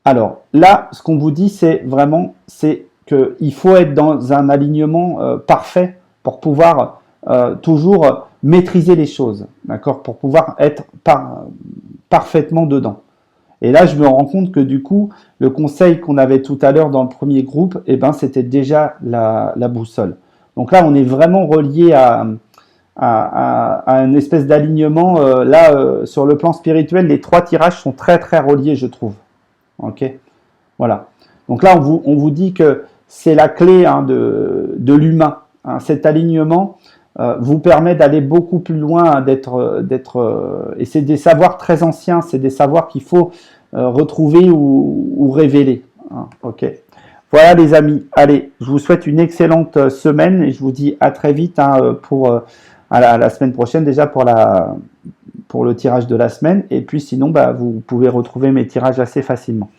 Alors là, ce qu'on vous dit, c'est vraiment, c'est qu'il faut être dans un alignement parfait pour pouvoir toujours maîtriser les choses, d'accord, pour pouvoir être parfaitement dedans. Et là, je me rends compte que du coup, le conseil qu'on avait tout à l'heure dans le premier groupe, eh ben, c'était déjà la boussole. Donc là, on est vraiment relié à une espèce d'alignement. Sur le plan spirituel, les 3 tirages sont très très reliés, je trouve. Ok, voilà. Donc là, on vous dit que c'est la clé de l'humain. Hein. Cet alignement vous permet d'aller beaucoup plus loin, et c'est des savoirs très anciens, c'est des savoirs qu'il faut retrouver ou révéler. Hein. Ok. Voilà les amis. Allez, je vous souhaite une excellente semaine et je vous dis à très vite à la semaine prochaine déjà pour le tirage de la semaine. Et puis sinon, vous pouvez retrouver mes tirages assez facilement.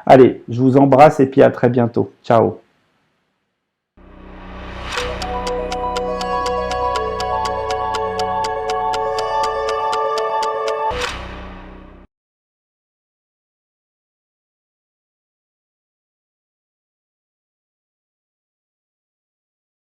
Allez, je vous embrasse et puis à très bientôt. Ciao.